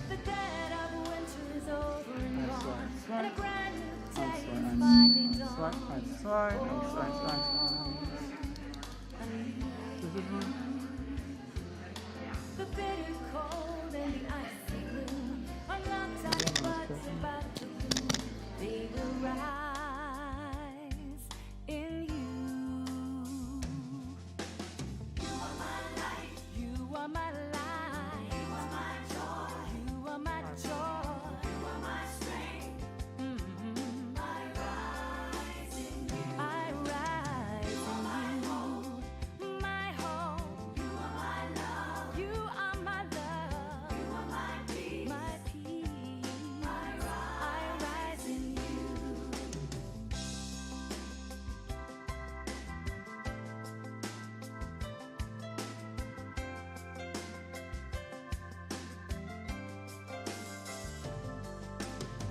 The dead of winter is over and gone, and a brand new day is finally dawned. The bitter cold and the icy gloom are locked on buds about to bloom. They will rise in you. You are my light. You are my light. You are my joy. You are my joy. You are my strength. I rise in you. I rise in you. My hope. You are my love. You are my love. You are my peace. My peace. I rise in you.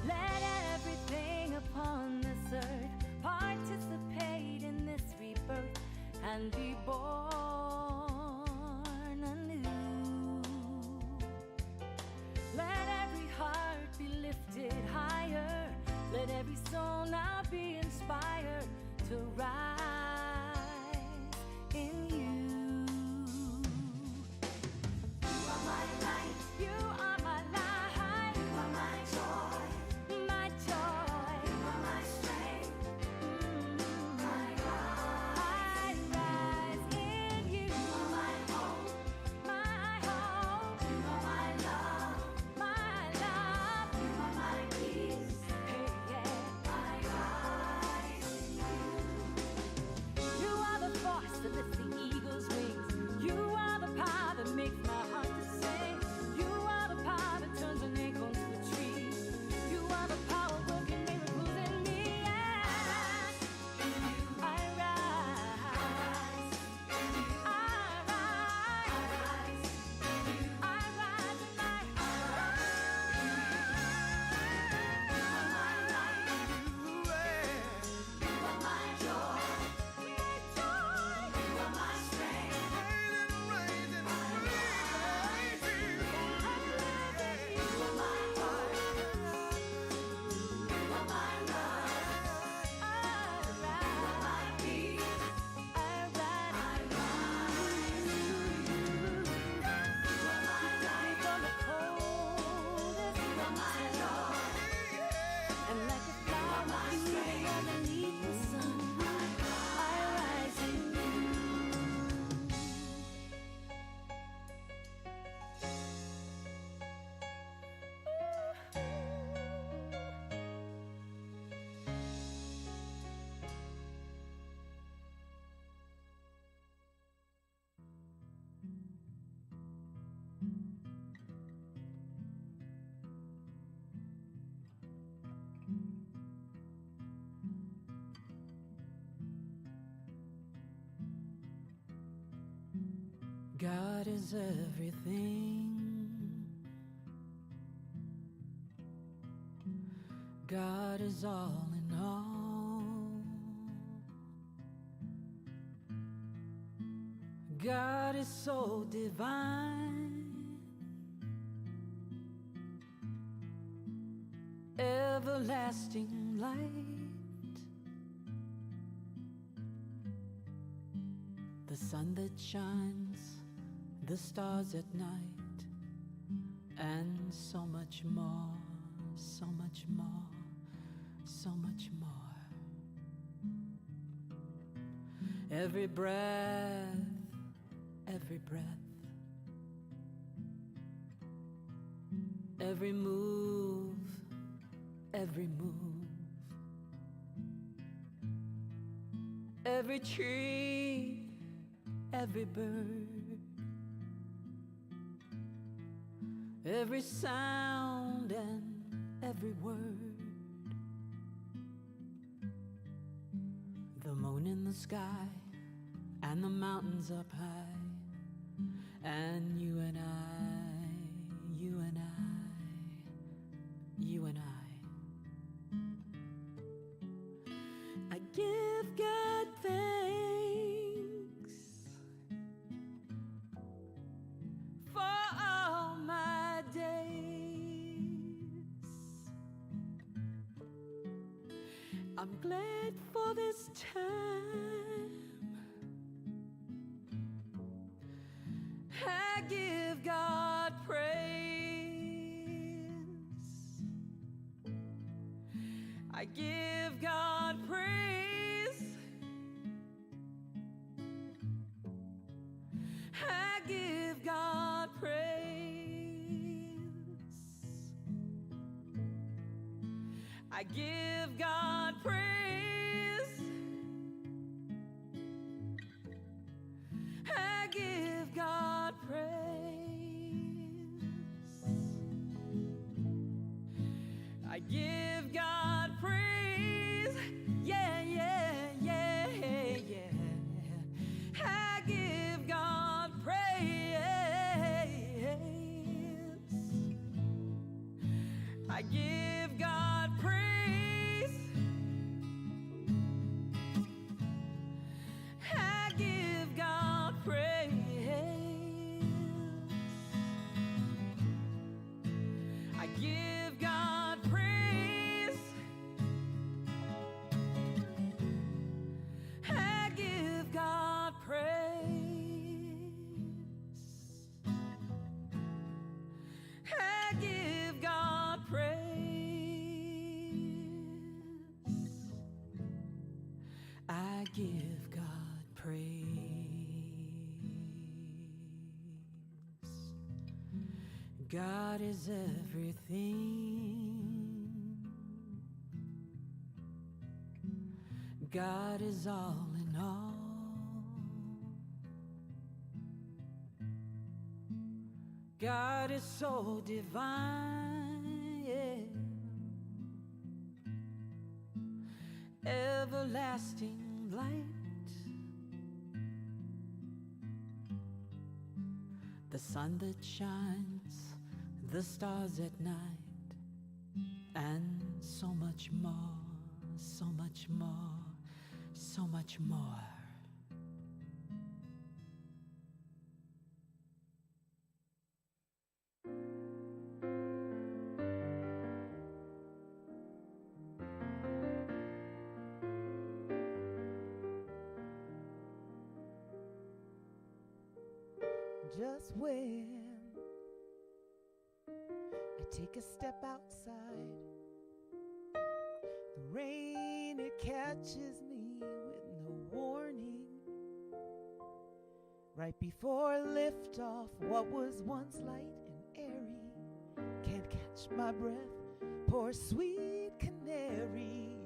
Let everything upon this earth participate in this rebirth and be born anew. Let every heart be lifted higher. Let every soul now be inspired to rise. God is everything. God is all in all. God is so divine, everlasting light, the sun that shines, the stars at night, and so much more, so much more, so much more. Every breath, every breath, every move, every move, every tree, every bird, every sound and every word, the moon in the sky and the mountains up high, and you and I, you and I, you and I give God thanks for all my days. I'm glad for this time. I give God praise. I give God praise. I give God praise. I give God praise. I give God praise. I give God praise. Yeah, yeah, yeah, yeah. I give God praise. I give God praise. I give God praise. I give God praise. I give God praise. I give God praise. I give God praise. God is everything. God is all in all. God is so divine, yeah. Everlasting light, the sun that shines, the stars at night, and so much more, so much more, so much more. Just when I take a step outside, the rain, it catches me with no warning. Right before liftoff, what was once light and airy can't catch my breath. Poor sweet canary,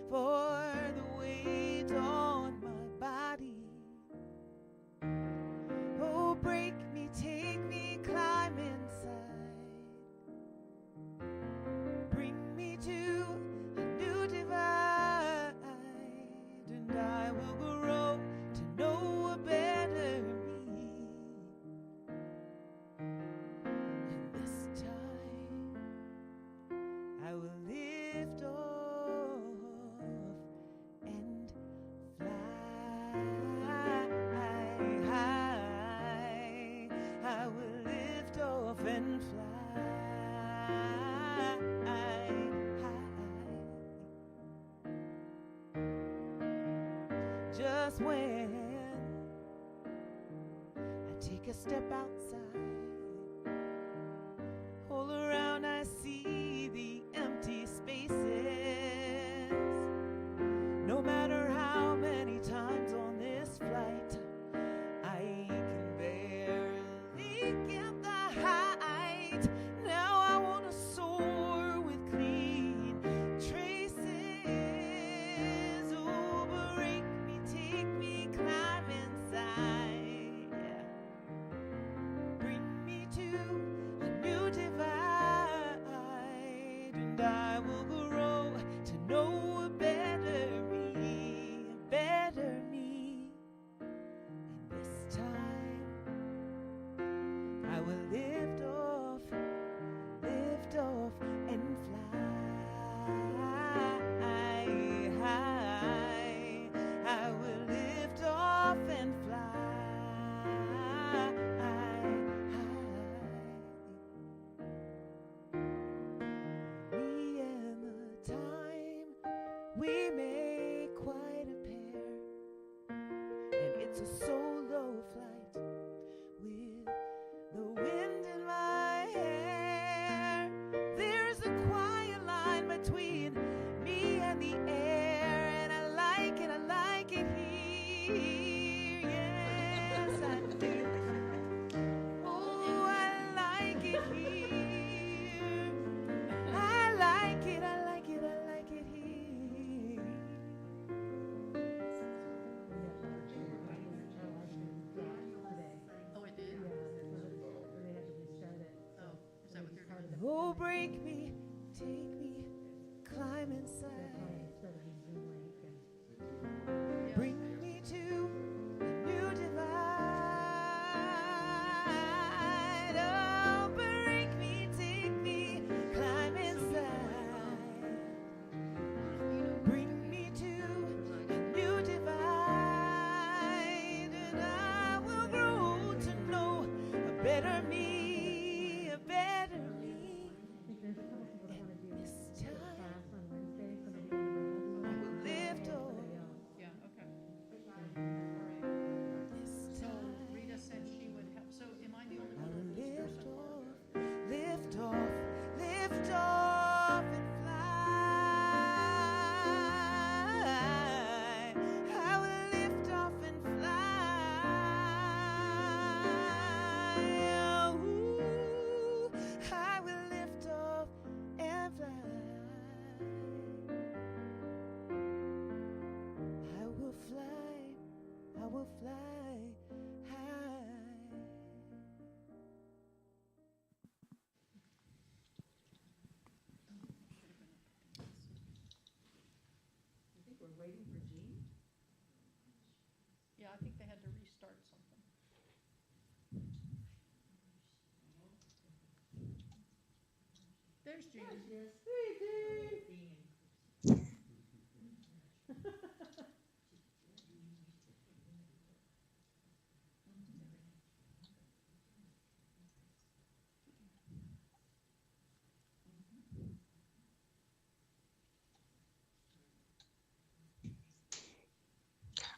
for the weight on my body. Oh, break me, take me, climb inside. Bring me to a new divide, and I will grow to know a better me. just when I take a step outside, all around I see the empty spaces. No matter how many times on this flight I can barely get the height. Now I want to soar with clean traces. Oh, break me, take me, climb inside. Bring me to a new divide, and I will grow to know a better me, a better me. And this time I will lift off and fly high. I will lift off and fly high. Me and the time, we make quite a pair, and it's a solo flight with the wind in my hair. There's a quiet line between me and the air, and I like it here. Yes, I do. Oh, I like it here. I like it here. Oh, it did? Oh, is that what they're doing? Oh, break me, take me, climb inside. Bring me to a new divide. Oh, break me, take me, climb inside. Bring me to a new divide, and I will grow to know a better me, a better me. And this time I will lift off. Yeah, okay. This So time Rita said she would help. So am I the only I one will on this or lift something? off, lift off, lift off and fly. I will lift off and fly. Ooh, I will lift off and fly. I will fly, I will fly high. Yeah, I think they had to restart something. There's Jean.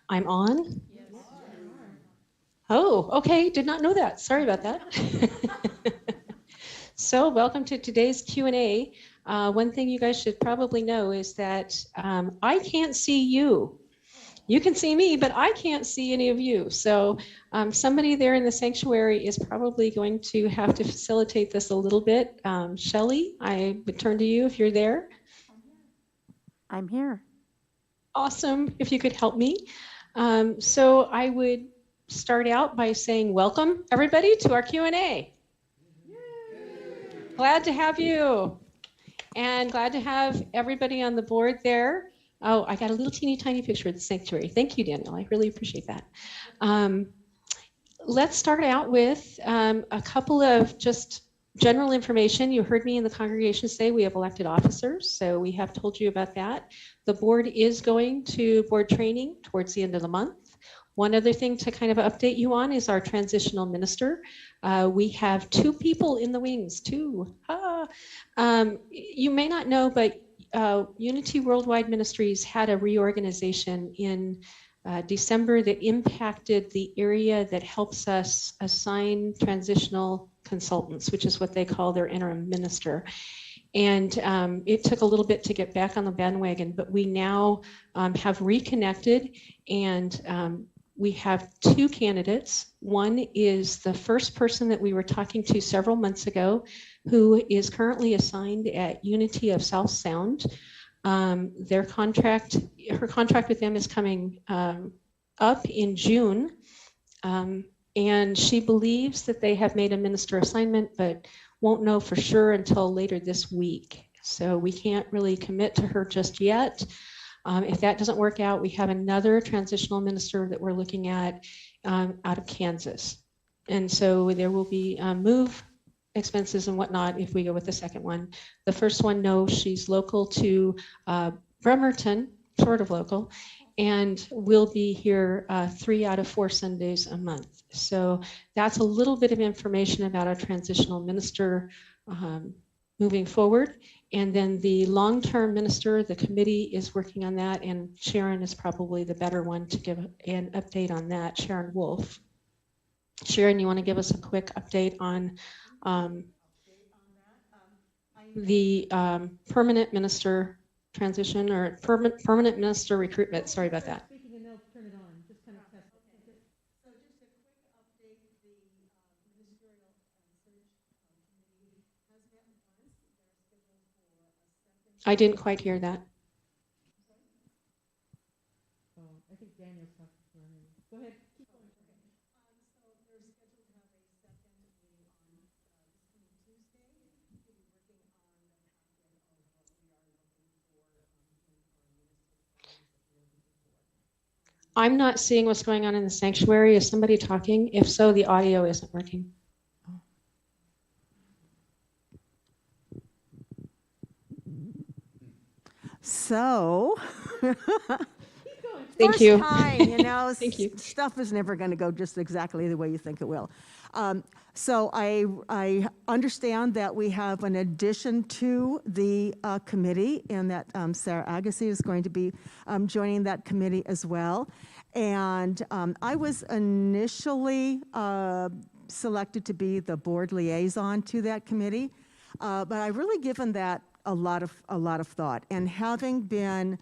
I'm on. Yes. Oh, okay. Did not know that. Sorry about that. So welcome to today's Q&A. One thing you guys should probably know is that I can't see you. You can see me, but I can't see any of you. So somebody there in the sanctuary is probably going to have to facilitate this a little bit. Shelley, I would turn to you if you're there. I'm here. Awesome, if you could help me. So I would start out by saying welcome everybody to our Q&A. Glad to have you, and glad to have everybody on the board there. Oh, I got a little teeny tiny picture of the sanctuary. Thank you, Daniel. I really appreciate that. Let's start out with a couple of just general information. You heard me in the congregation say we have elected officers, so we have told you about that. The board is going to board training towards the end of the month. One other thing to kind of update you on is our transitional minister. We have 2 people in the wings, 2. You may not know, but Unity Worldwide Ministries had a reorganization in December that impacted the area that helps us assign transitional consultants, which is what they call their interim minister. And it took a little bit to get back on the bandwagon, but we now have reconnected, and we have two candidates. One is the first person that we were talking to several months ago, who is currently assigned at Unity of South Sound. Her contract with them is coming up in June. And she believes that they have made a minister assignment, but won't know for sure until later this week. So we can't really commit to her just yet. If that doesn't work out, we have another transitional minister that we're looking at out of Kansas. And so there will be move expenses and whatnot if we go with the second one. The first one, no, she's local to Bremerton, sort of local, and will be here 3 out of 4 Sundays a month. So that's a little bit of information about our transitional minister moving forward. And then the long-term minister, the committee is working on that, and Sharon is probably the better one to give an update on that, Sharon Wolf. Sharon, you want to give us a quick update on the permanent minister transition or permanent minister recruitment? Sorry about that. I didn't quite hear that. I think Daniel's talking to her. Go ahead. Keep going. So they're scheduled to have a second meeting on this coming Tuesday. We'll be working on the packet of what we are looking for. I'm not seeing what's going on in the sanctuary. Is somebody talking? If so, the audio isn't working. So, Thank you. time, Thank you. Stuff is never going to go just exactly the way you think it will. So I understand that we have an addition to the committee, and that Sarah Agassi is going to be joining that committee as well. And I was initially selected to be the board liaison to that committee, but I've really given that a lot of thought. And having been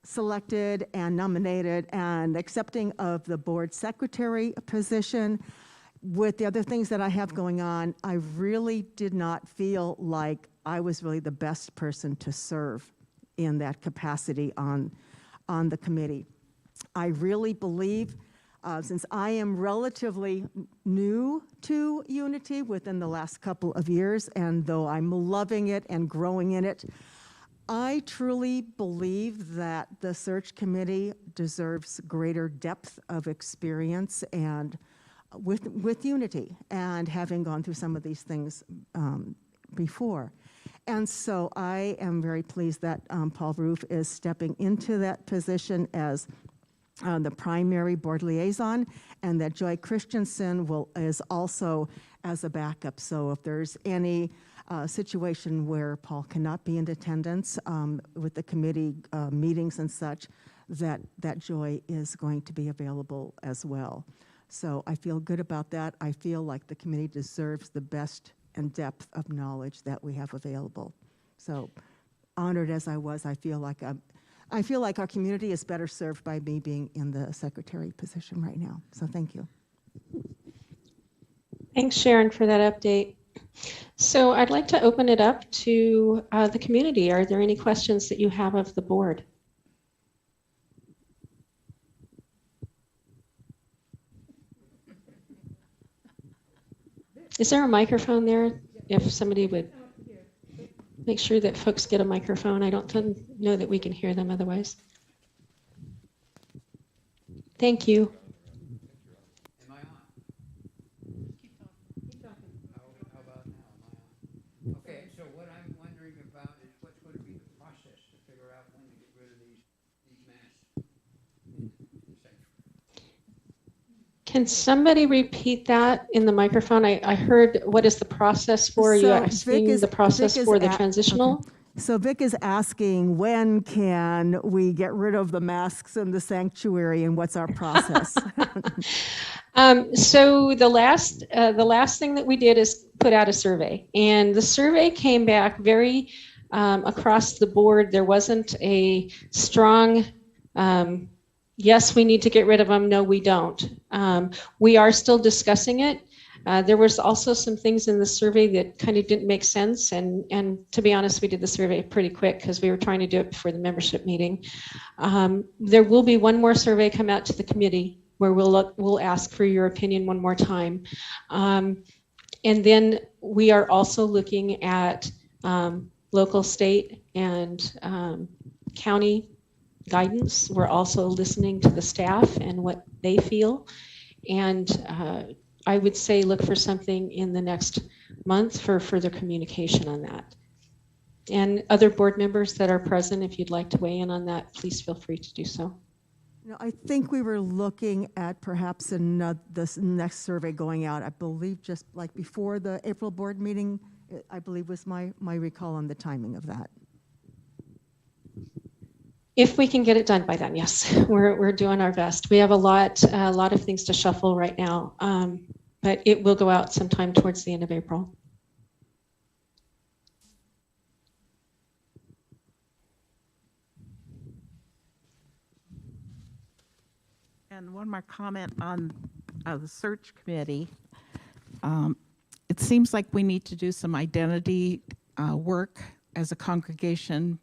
selected and nominated and accepting of the board secretary position, with the other things that I have going on, I really did not feel like I was really the best person to serve in that capacity on the committee. I really believe, since I am relatively new to Unity within the last couple of years, and though I'm loving it and growing in it, I truly believe that the search committee deserves greater depth of experience and with Unity, and having gone through some of these things before. And so I am very pleased that Paul Roof is stepping into that position as the primary board liaison, and that Joy Christensen is also as a backup. So if there's any situation where Paul cannot be in attendance with the committee meetings and such, that Joy is going to be available as well. So I feel good about that. I feel like the committee deserves the best and depth of knowledge that we have available. So honored as I was, I feel like our community is better served by me being in the secretary position right now. So thank you. Thanks, Sharon, for that update. So I'd like to open it up to the community. Are there any questions that you have of the board? Is there a microphone there? If somebody would make sure that folks get a microphone. I don't know that we can hear them otherwise. Thank you. Am I on? Keep talking. How about now? Am I on? Okay, so what I'm wondering about is what's going to be the process to figure out when to get rid of these masks in the sanctuary. Can somebody repeat that in the microphone? I heard, what is the process for? Are you So asking the process for the transitional? Okay. So Vic is asking, when can we get rid of the masks in the sanctuary, and what's our process? So the last thing that we did is put out a survey, and the survey came back very across the board. There wasn't a strong yes, we need to get rid of them. No, we don't. We are still discussing it. There was also some things in the survey that kind of didn't make sense, and to be honest, we did the survey pretty quick because we were trying to do it before the membership meeting. There will be one more survey come out to the committee where we'll ask for your opinion one more time. And then we are also looking at local, state, and county guidance. We're also listening to the staff and what they feel. And I would say look for something in the next month for further communication on that. And other board members that are present, if you'd like to weigh in on that, please feel free to do so. I think we were looking at perhaps this next survey going out, I believe just like before the April board meeting, I believe was my recall on the timing of that. If we can get it done by then, yes, we're doing our best. We have a lot of things to shuffle right now, but it will go out sometime towards the end of April. And one more comment on the search committee. It seems like we need to do some identity work as a congregation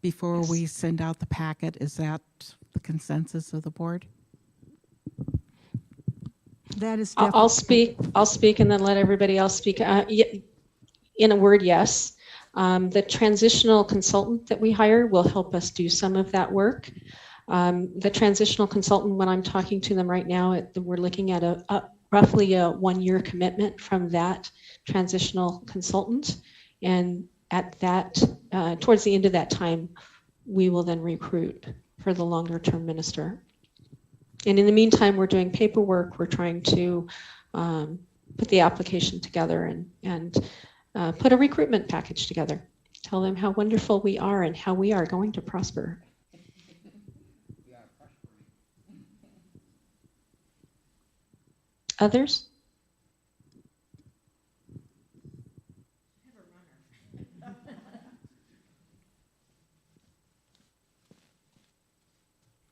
before we send out the packet. Is that the consensus of the board? That is I'll speak and then let everybody else speak. In a word, yes. The transitional consultant that we hire will help us do some of that work. The transitional consultant, when I'm talking to them right now, we're looking at roughly a 1-year commitment from that transitional consultant. And at that, towards the end of that time, we will then recruit for the longer term minister. And in the meantime, we're doing paperwork. We're trying to put the application together and put a recruitment package together. Tell them how wonderful we are and how we are going to prosper. Others?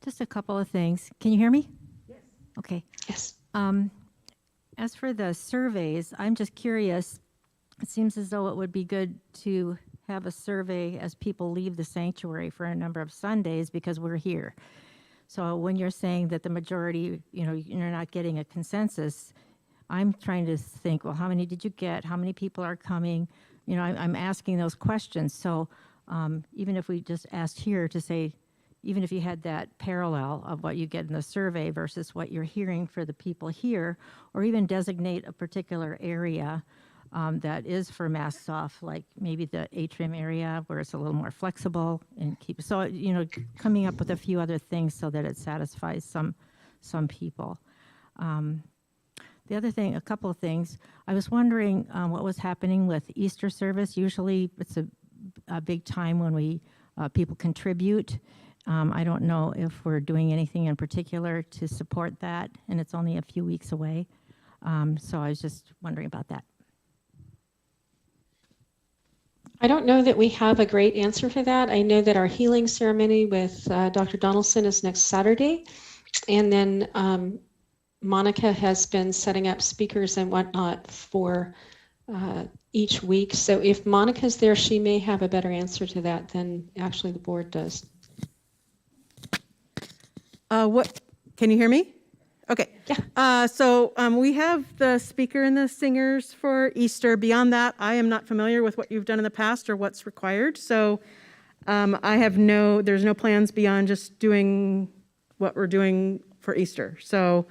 Just a couple of things. Can you hear me? Yes. Okay. Yes. As for the surveys, I'm just curious. It seems as though it would be good to have a survey as people leave the sanctuary for a number of Sundays because we're here. So when you're saying that the majority, you're not getting a consensus, I'm trying to think, well, how many did you get? How many people are coming? I'm asking those questions. So even if we just asked here to say, even if you had that parallel of what you get in the survey versus what you're hearing for the people here, or even designate a particular area that is for masks off, like maybe the atrium area where it's a little more flexible and keep, so, coming up with a few other things so that it satisfies some people. The other thing, a couple of things, I was wondering what was happening with Easter service. Usually it's a big time when people contribute. I don't know if we're doing anything in particular to support that, and it's only a few weeks away. So I was just wondering about that. I don't know that we have a great answer for that. I know that our healing ceremony with Dr. Donaldson is next Saturday. And then Monica has been setting up speakers and whatnot for each week. So if Monica's there, she may have a better answer to that than actually the board does. Can you hear me? Okay. Yeah. So we have the speaker and the singers for Easter. Beyond that, I am not familiar with what you've done in the past or what's required. So there's no plans beyond just doing what we're doing for Easter. So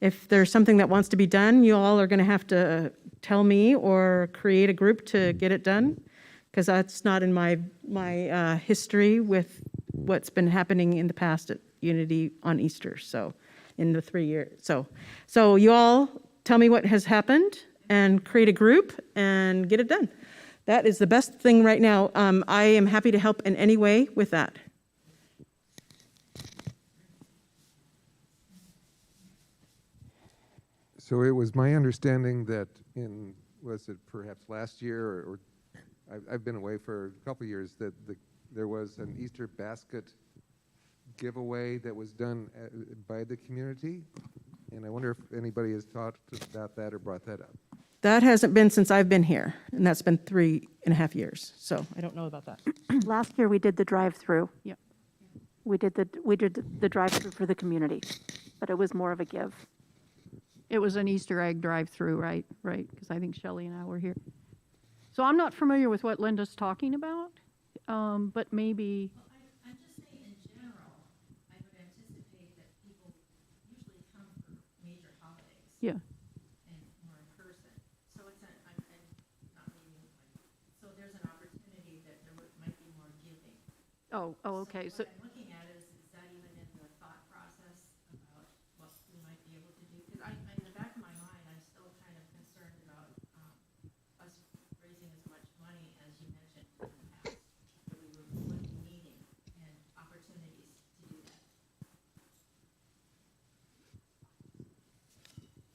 if there's something that wants to be done, you all are going to have to tell me or create a group to get it done, because that's not in my history with what's been happening in the past at Unity on Easter. So in the 3 years. So you all tell me what has happened and create a group and get it done. That is the best thing right now. I am happy to help in any way with that. So it was my understanding that was it perhaps last year, or I've been away for a couple of years, that there was an Easter basket giveaway that was done by the community. And I wonder if anybody has talked about that or brought that up. That hasn't been since I've been here, and that's been 3.5 years. So I don't know about that. Last year, we did the drive-through. Yep. We did the drive-through for the community, but it was more of a give. It was an Easter egg drive-through, right? Right, because I think Shelley and I were here. So I'm not familiar with what Linda's talking about, but maybe. I'm just saying in general, I would anticipate that people usually come for major holidays. Yeah. And more in person. So it's I'm not meaning, so there's an opportunity that there might be more giving. Oh, okay. So What I'm looking at is that even in the thought process about what we might be able to do? Because in the back of my mind, I'm still kind of concerned about us raising as much money as you mentioned in the past that we would be needing and opportunities to do that.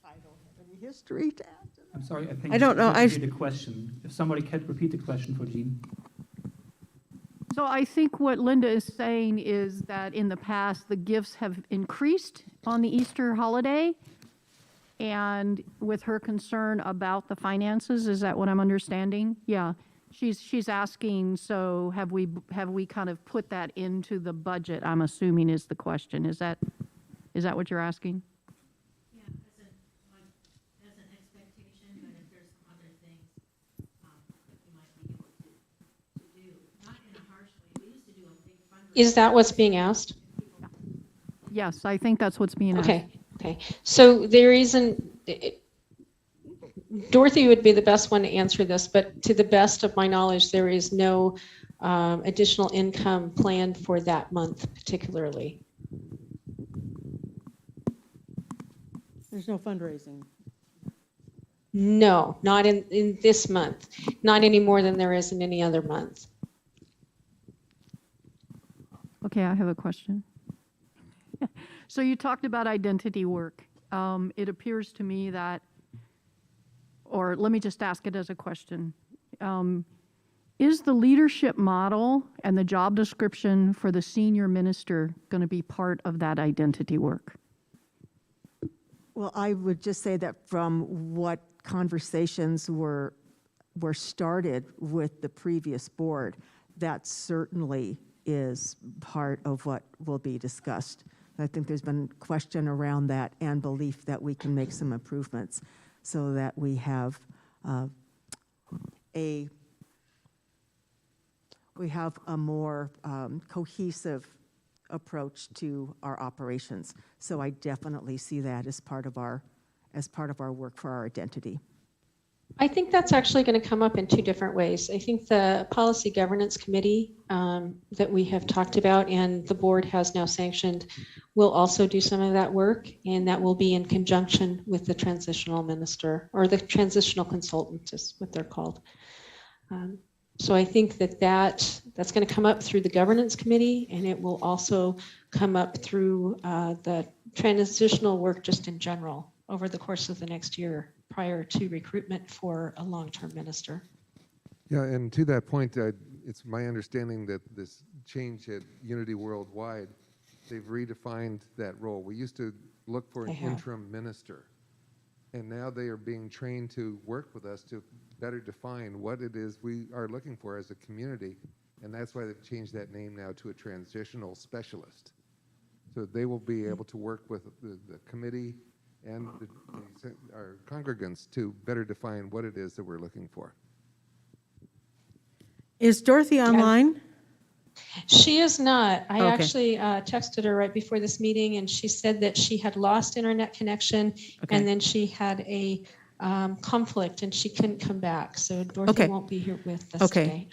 I don't have any history to add to that. I'm sorry, I think. I don't know, I the question. If somebody could repeat the question for Jean. So I think what Linda is saying is that in the past, the gifts have increased on the Easter holiday. And with her concern about the finances, is that what I'm understanding? Yeah. She's asking, so have we kind of put that into the budget, I'm assuming is the question. Is that what you're asking? Yeah, as an expectation, but if there's some other things that we might be able to do, not in a harsh way. We used to do a big fundraiser. Is that what's being asked? Yes, I think that's what's being asked. Okay. So there isn't, Dorothy would be the best one to answer this, but to the best of my knowledge, there is no additional income planned for that month particularly. There's no fundraising. No, not in this month, not any more than there is in any other month. Okay, I have a question. So you talked about identity work. It appears to me that, or let me just ask it as a question. Is the leadership model and the job description for the senior minister going to be part of that identity work? Well, I would just say that from what conversations were started with the previous board, that certainly is part of what will be discussed. I think there's been question around that and belief that we can make some improvements so that we have a more cohesive approach to our operations. So I definitely see that as part of our work for our identity. I think that's actually going to come up in two different ways. I think the Policy Governance Committee that we have talked about and the board has now sanctioned will also do some of that work, and that will be in conjunction with the transitional minister, or the transitional consultant is what they're called. So I think that's going to come up through the Governance Committee, and it will also come up through the transitional work just in general over the course of the next year, prior to recruitment for a long-term minister. Yeah, and to that point, it's my understanding that this change at Unity Worldwide, they've redefined that role. We used to look for an interim minister, and now they are being trained to work with us to better define what it is we are looking for as a community, and that's why they've changed that name now to a transitional specialist. So they will be able to work with the committee and our congregants to better define what it is that we're looking for. Is Dorothy online? She is not. I Okay. actually texted her right before this meeting, and she said that she had lost internet connection, and then she had a conflict, and she couldn't come back. So Dorothy won't be here with us today.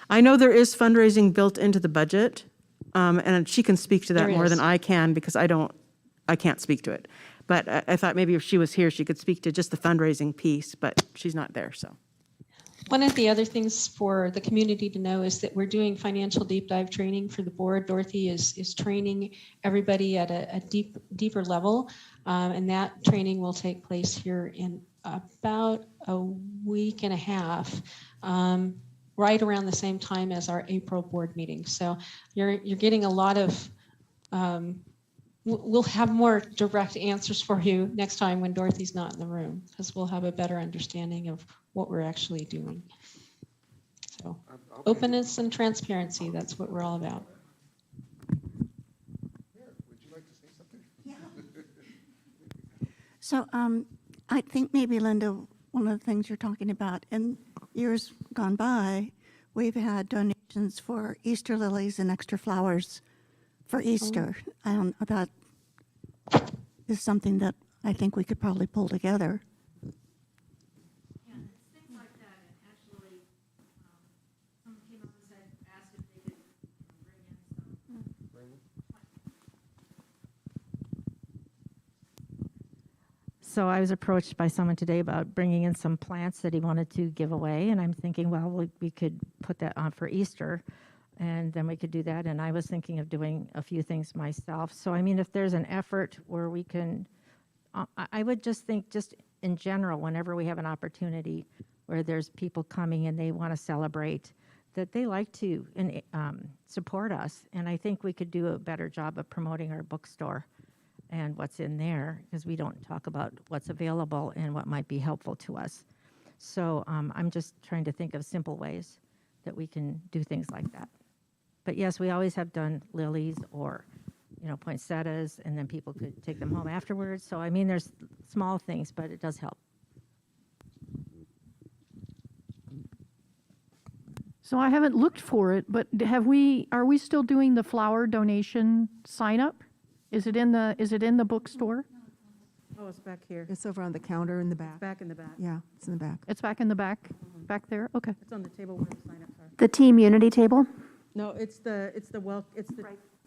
I know there is fundraising built into the budget, and she can speak to that There more than is. I can because I can't speak to it. But I thought maybe if she was here, she could speak to just the fundraising piece, but she's not there, so. One of the other things for the community to know is that we're doing financial deep dive training for the board. Dorothy is training everybody at a deeper level, and that training will take place here in about a week and a half, right around the same time as our April board meeting. So you're getting a lot of we'll have more direct answers for you next time when Dorothy's not in the room, because we'll have a better understanding of what we're actually doing. So openness and transparency, that's what we're all about. Would you like to say something? Yeah. So I think maybe, Linda, one of the things you're talking about, in years gone by, we've had donations for Easter lilies and extra flowers for Easter. That is something that I think we could probably pull together. Yeah, it's things like that, and actually, someone came up and said, asked if they could bring in some. So I was approached by someone today about bringing in some plants that he wanted to give away, and I'm thinking, well, we could put that on for Easter, and then we could do that. And I was thinking of doing a few things myself. So, I mean, if there's an effort where we can, I would just think, just in general, whenever we have an opportunity where there's people coming and they want to celebrate, that they like to support us. And I think we could do a better job of promoting our bookstore and what's in there, because we don't talk about what's available and what might be helpful to us. So I'm just trying to think of simple ways that we can do things like that. But yes, we always have done lilies or, poinsettias, and then people could take them home afterwards. So, I mean, there's small things, but it does help. So I haven't looked for it, but are we still doing the flower donation sign up? Is it in the bookstore? Oh, it's back here. It's over on the counter in the back. It's back in the back. Yeah, it's in the back. It's back in the back, back there? Okay. It's on the table where the sign-ups are. The Team Unity table? No, it's the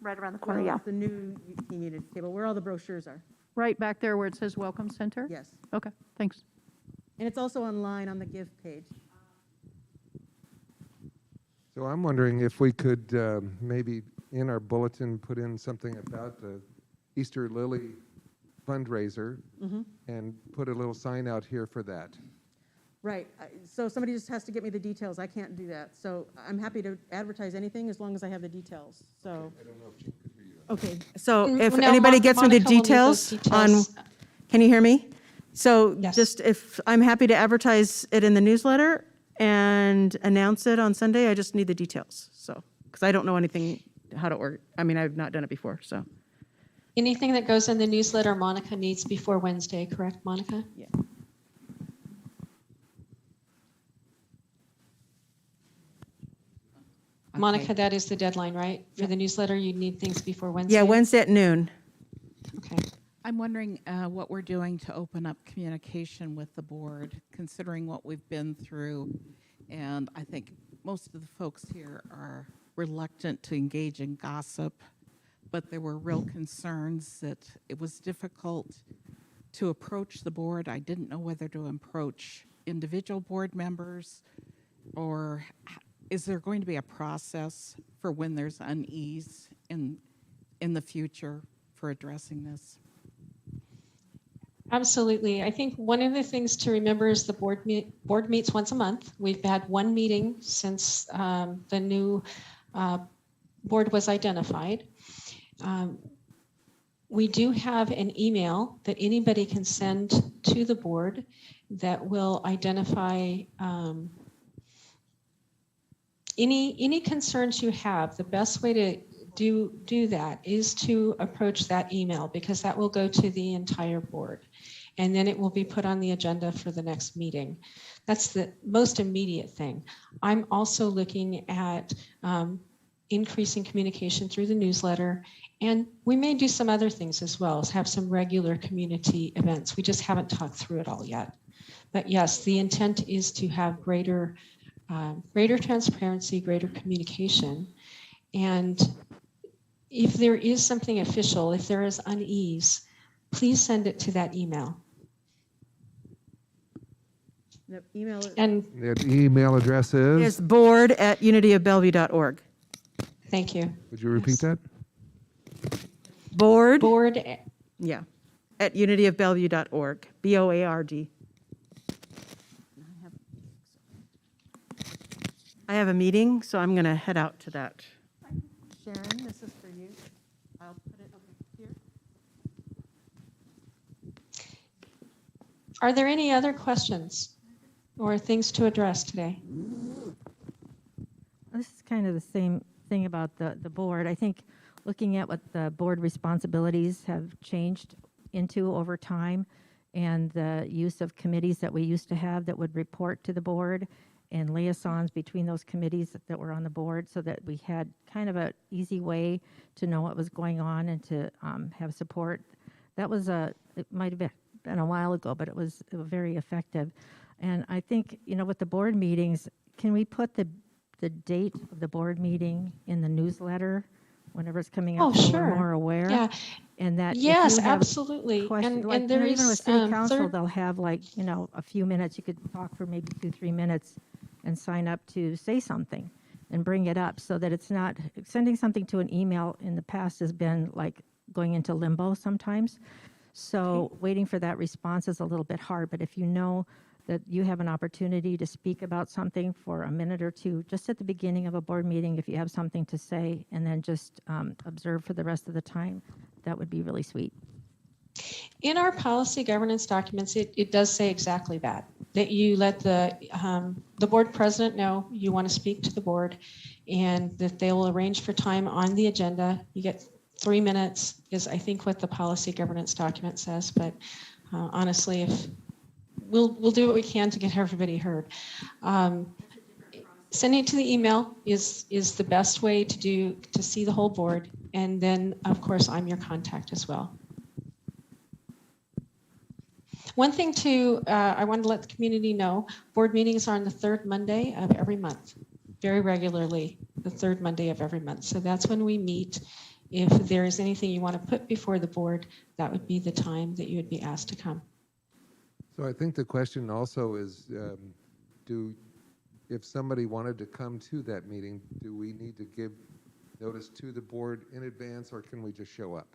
Right around the corner, yeah. the new Team Unity table where all the brochures are. Right back there where it says Welcome Center? Yes. Okay, thanks. And it's also online on the Give page. So I'm wondering if we could maybe in our bulletin put in something about the Easter Lily fundraiser and put a little sign out here for that. Right. So somebody just has to get me the details. I can't do that. So I'm happy to advertise anything as long as I have the details. So. I don't know if Jean could hear you. Okay. So if No, anybody gets me the Monica will need those details on, can you hear me? So Yes. just if I'm happy to advertise it in the newsletter and announce it on Sunday, I just need the details. So, because I don't know anything how to order. I mean, I've not done it before, so. Anything that goes in the newsletter, Monica needs before Wednesday, correct, Monica? Yeah. Monica, that is the deadline, right? For the newsletter, you need things before Wednesday? Yeah, Wednesday at noon. Okay. I'm wondering what we're doing to open up communication with the board, considering what we've been through. And I think most of the folks here are reluctant to engage in gossip, but there were real concerns that it was difficult to approach the board. I didn't know whether to approach individual board members, or is there going to be a process for when there's unease in the future for addressing this? Absolutely. I think one of the things to remember is the board meets once a month. We've had one meeting since the new board was identified. We do have an email that anybody can send to the board that will identify any concerns you have. The best way to do that is to approach that email, because that will go to the entire board, and then it will be put on the agenda for the next meeting. That's the most immediate thing. I'm also looking at increasing communication through the newsletter, and we may do some other things as well, as have some regular community events. We just haven't talked through it all yet. But yes, the intent is to have greater transparency, greater communication. And if there is something official, if there is unease, please send it to that email. The email And The email address is board@unityofbellevue.org. thank you. Would you repeat that? Board, Board, yeah, at unityofbellevue.org. BOARD. I have a meeting, so I'm going to head out to that. Sharon, this is for you. I'll put it here. are there any other questions or things to address today? This is kind of the same thing about the board. I think looking at what the board responsibilities have changed into over time and the use of committees that we used to have that would report to the board and liaisons between those committees that were on the board so that we had kind of an easy way to know what was going on and to have support. That was it might have been a while ago, but it was very effective. And I think, with the board meetings, can we put the date of the board meeting in the newsletter whenever it's coming up, so we're more aware? Yeah. And that Yes, if you have absolutely. and there even with city council, they'll have a few minutes. You could talk for maybe 2-3 minutes and sign up to say something and bring it up so that it's not sending something to an email in the past has been like going into limbo sometimes. So waiting for that response is a little bit hard, but if you know that you have an opportunity to speak about something for a minute or two, just at the beginning of a board meeting, if you have something to say, and then just observe for the rest of the time, that would be really sweet. In our policy governance documents, it does say exactly that you let the board president know you want to speak to the board and that they will arrange for time on the agenda. You get 3 minutes is, I think, what the policy governance document says, but honestly, if we'll do what we can to get everybody heard. Sending it to the email is the best way to see the whole board. And then, of course, I'm your contact as well. One thing I wanted to let the community know, board meetings are on the third Monday of every month, very regularly, the third Monday of every month. So that's when we meet. If there is anything you want to put before the board, that would be the time that you would be asked to come. So I think the question also is, if somebody wanted to come to that meeting, do we need to give notice to the board in advance, or can we just show up?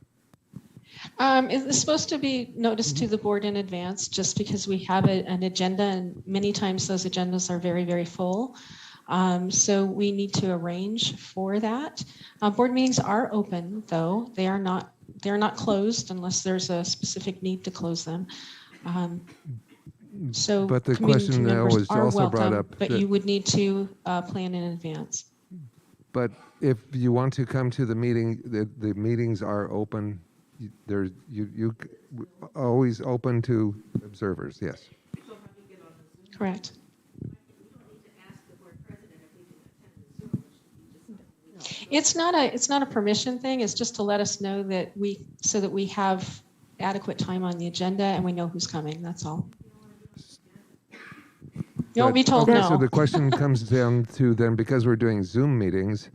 It's supposed to be noticed to the board in advance, just because we have an agenda, and many times those agendas are very, very full. So we need to arrange for that. Board meetings are open, though. They're not closed unless there's a specific need to close them. So but the community question that members was are also welcome, brought up, but you would need to plan in advance. But if you want to come to the meeting, the meetings are open. You always open to observers. Yes. Correct. It's not a permission thing. It's just to let us know that so that we have adequate time on the agenda and we know who's coming. That's all. You won't be told no. So the question comes down to then, because we're doing Zoom meetings,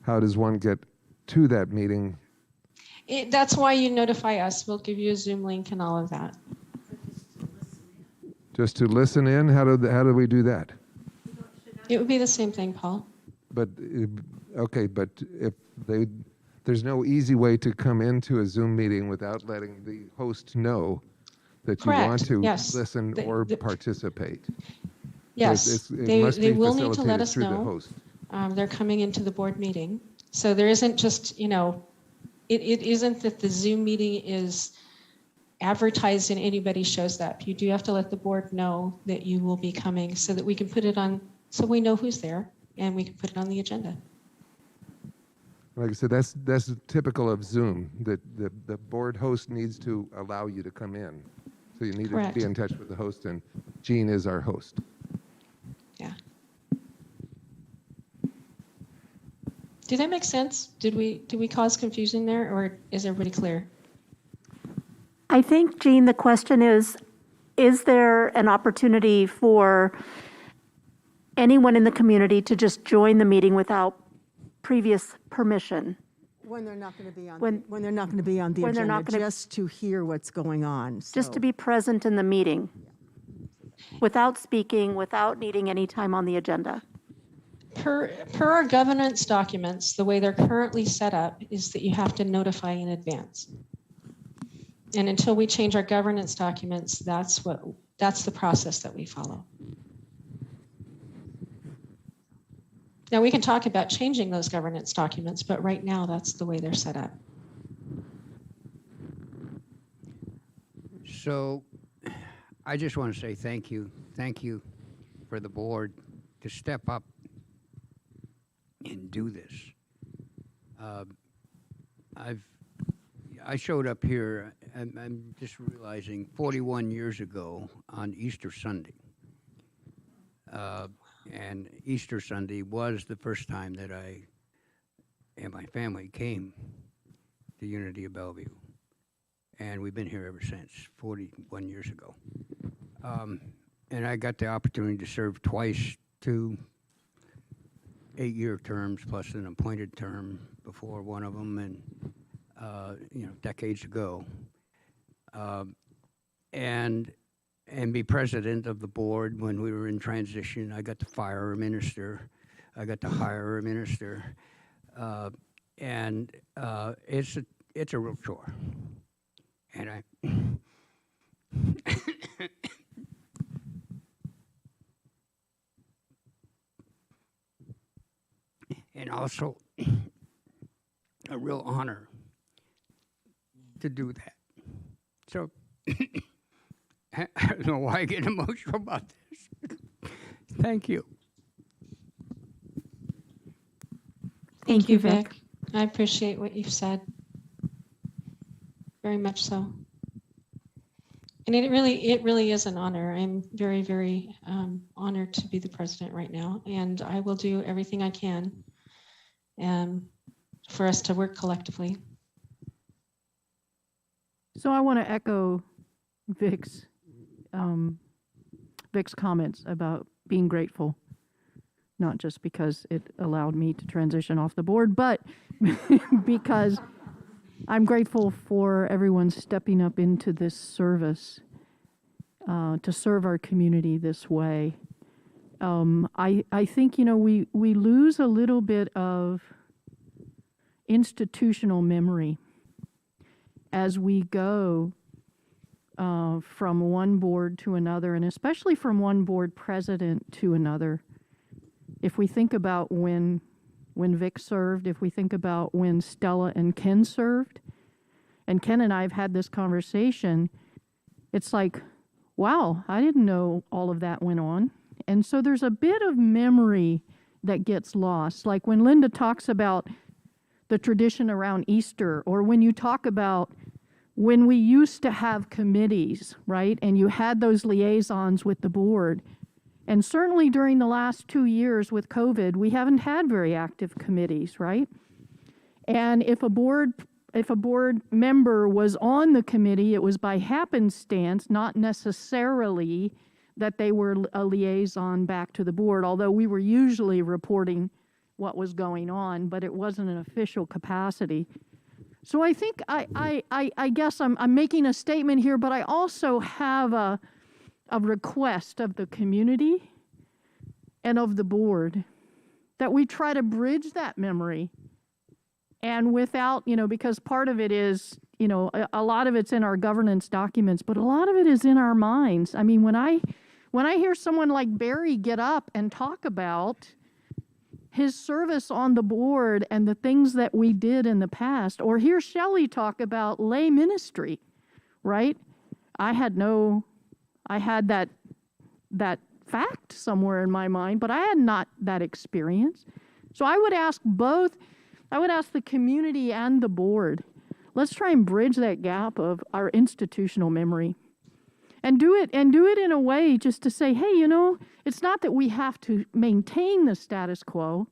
how does one get to that meeting? That's why you notify us. We'll give you a Zoom link and all of that. Just to listen in? How do we do that? It would be the same thing, Paul. But okay, but if there's no easy way to come into a Zoom meeting without letting the host know that you want to listen or participate. Yes, they will need to let us know they're coming into the board meeting. So there isn't just, it isn't that the Zoom meeting is advertised and anybody shows up. You do have to let the board know that you will be coming so that we can put it on, so we know who's there and we can put it on the agenda. Like I said, that's typical of Zoom, that the board host needs to allow you to come in. So you need to be in touch with the host, and Jean is our host. Yeah. Did that make sense? Did we cause confusion there, or is everybody clear? I think, Jean, the question is there an opportunity for anyone in the community to just join the meeting without previous permission? When they're not going to be on when they're not going to be on the agenda, just to hear what's going on. Just to be present in the meeting. without speaking, without needing any time on the agenda? Per our governance documents, the way they're currently set up is that you have to notify in advance. And until we change our governance documents, that's the process that we follow. Now we can talk about changing those governance documents, but right now that's the way they're set up. So I just want to say thank you. Thank you for the board to step up and do this. I showed up here, I'm just realizing 41 years ago on Easter Sunday. And Easter Sunday was the first time that I and my family came to Unity of Bellevue. And we've been here ever since, 41 years ago. And I got the opportunity to serve twice, 2 8-year terms plus an appointed term before one of them, and decades ago. And be president of the board when we were in transition. I got to fire a minister. I got to hire a minister. And it's a real chore. And and also a real honor to do that. So I don't know why I get emotional about this. Thank you. Thank you, Vic. I appreciate what you've said. Very much so. And it really is an honor. I'm very, very honored to be the president right now, and I will do everything I can for us to work collectively. So I want to echo Vic's comments about being grateful, not just because it allowed me to transition off the board, but because I'm grateful for everyone stepping up into this service to serve our community this way. I think, we lose a little bit of institutional memory as we go from one board to another, and especially from one board president to another. If we think about when Vic served, if we think about when Stella and Ken served, and Ken and I have had this conversation, it's like, wow, I didn't know all of that went on. And so there's a bit of memory that gets lost. Like when Linda talks about the tradition around Easter, or when you talk about when we used to have committees, right? And you had those liaisons with the board. And certainly during the last 2 years with COVID, we haven't had very active committees, right? And if a board member was on the committee, it was by happenstance, not necessarily that they were a liaison back to the board, although we were usually reporting what was going on, but it wasn't an official capacity. So I think I guess I'm making a statement here, but I also have a request of the community and of the board that we try to bridge that memory. And without, because part of it is, a lot of it's in our governance documents, but a lot of it is in our minds. I mean, when I hear someone like Barry get up and talk about his service on the board and the things that we did in the past, or hear Shelley talk about lay ministry, right? I had that fact somewhere in my mind, but I had not that experience. So I would ask the community and the board, let's try and bridge that gap of our institutional memory. And do it in a way just to say, hey, it's not that we have to maintain the status quo,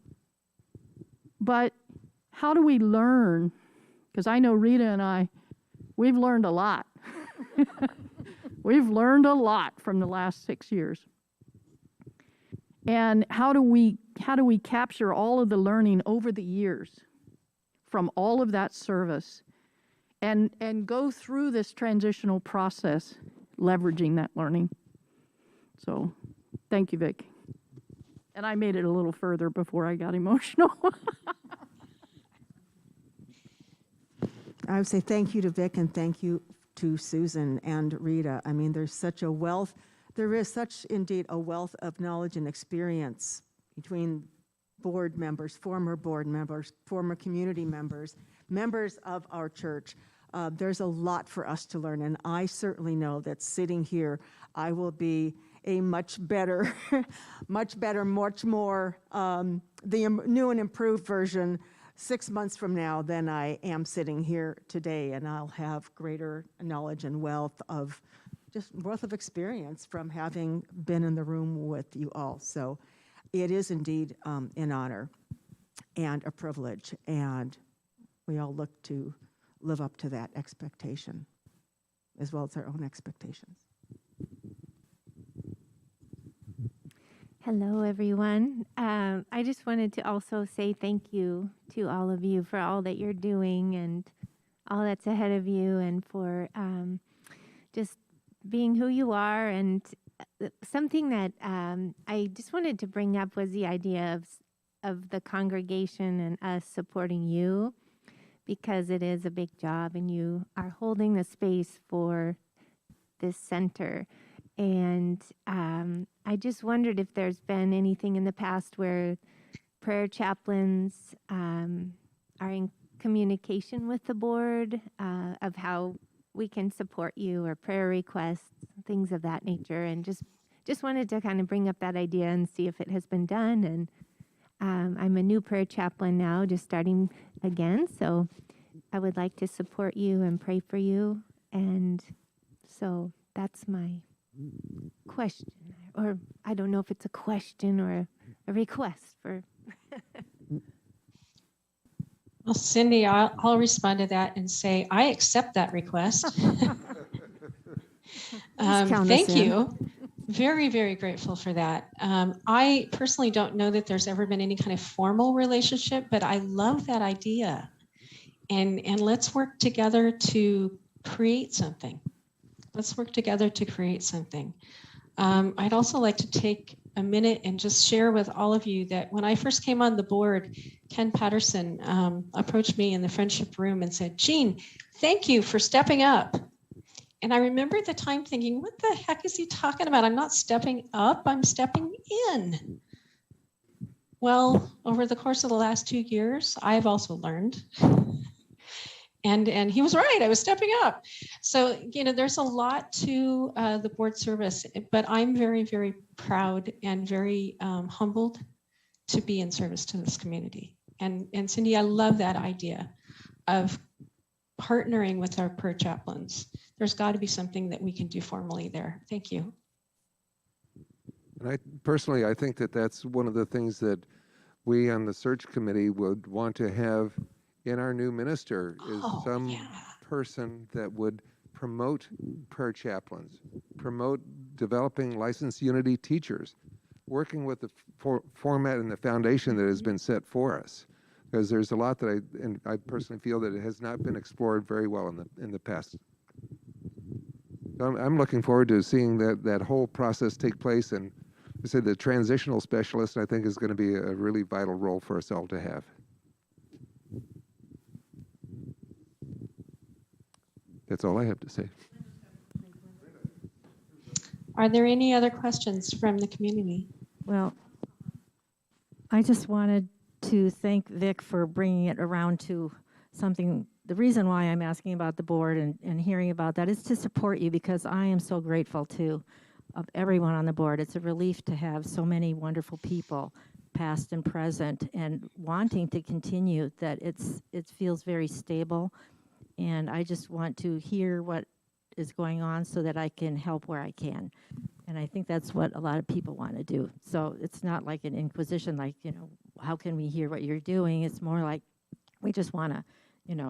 but how do we learn? Because I know Rita and we've learned a lot. We've learned a lot from the last 6 years. And how do we capture all of the learning over the years from all of that service and go through this transitional process leveraging that learning? So, thank you, Vic. And I made it a little further before I got emotional. I would say thank you to Vic and thank you to Susan and Rita. I mean, there's such a wealth, there is such indeed a wealth of knowledge and experience between board members, former community members, members of our church. There's a lot for us to learn, and I certainly know that sitting here, I will be a much better, much more, the new and improved version 6 months from now than I am sitting here today, and I'll have greater knowledge and wealth of experience from having been in the room with you all. So it is indeed an honor and a privilege, and we all look to live up to that expectation, as well as our own expectations. Hello, everyone. I just wanted to also say thank you to all of you for all that you're doing and all that's ahead of you, and for just being who you are. And something that I just wanted to bring up was the idea of the congregation and us supporting you, because it is a big job and you are holding the space for this center. And I just wondered if there's been anything in the past where prayer chaplains are in communication with the board of how we can support you, or prayer requests, things of that nature. And just wanted to kind of bring up that idea and see if it has been done. And I'm a new prayer chaplain now, just starting again. So I would like to support you and pray for you. And so that's my question, or I don't know if it's a question or a request for. Well, Cindy, I'll respond to that and say I accept that request. Thank you. Very, very grateful for that. I personally don't know that there's ever been any kind of formal relationship, but I love that idea. And let's work together to create something. Let's work together to create something. I'd also like to take a minute and just share with all of you that when I first came on the board, Ken Patterson approached me in the friendship room and said, "Jean, thank you for stepping up." And I remember at the time thinking, what the heck is he talking about? I'm not stepping up, I'm stepping in. Well, over the course of the last 2 years, I've also learned. And he was right, I was stepping up. So, there's a lot to the board service, but I'm very, very proud and very humbled to be in service to this community. And Cindy, I love that idea of partnering with our prayer chaplains. There's got to be something that we can do formally there. Thank you. And I think that that's one of the things that we on the search committee would want to have in our new minister, is some person that would promote prayer chaplains, promote developing licensed Unity teachers, working with the format and the foundation that has been set for us. Because there's a lot that I personally feel that it has not been explored very well in the past. So I'm looking forward to seeing that whole process take place, and I said the transitional specialist, I think, is going to be a really vital role for us all to have. That's all I have to say. Are there any other questions from the community? Well, I just wanted to thank Vic for bringing it around to something. The reason why I'm asking about the board and hearing about that is to support you, because I am so grateful too of everyone on the board. It's a relief to have so many wonderful people, past and present, and wanting to continue, that it feels very stable. And I just want to hear what is going on so that I can help where I can. And I think that's what a lot of people want to do. So it's not like an inquisition, like, how can we hear what you're doing? It's more like we just want to,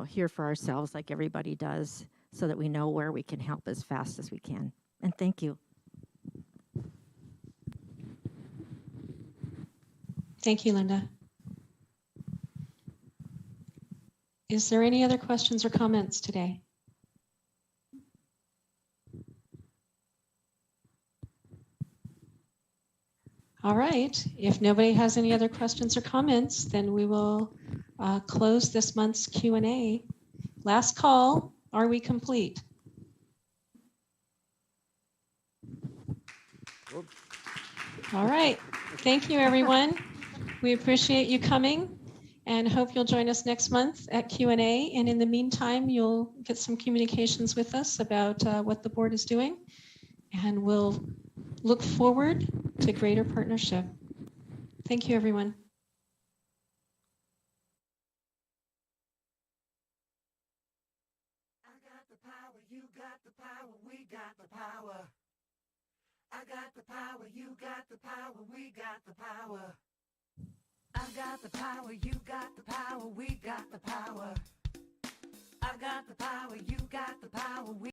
hear for ourselves like everybody does, so that we know where we can help as fast as we can. And thank you. Thank you, Linda. Is there any other questions or comments today? All right, if nobody has any other questions or comments, then we will close this month's Q&A. Last call, are we complete? All right, thank you everyone. We appreciate you coming and hope you'll join us next month at Q&A. And in the meantime, you'll get some communications with us about what the board is doing. And we'll look forward to greater partnership. Thank you, everyone. I got the power, you got the power, we got the power. I got the power, you got the power, we got the power. I got the power, you got the power, we got the power. I got the power, you got the power, we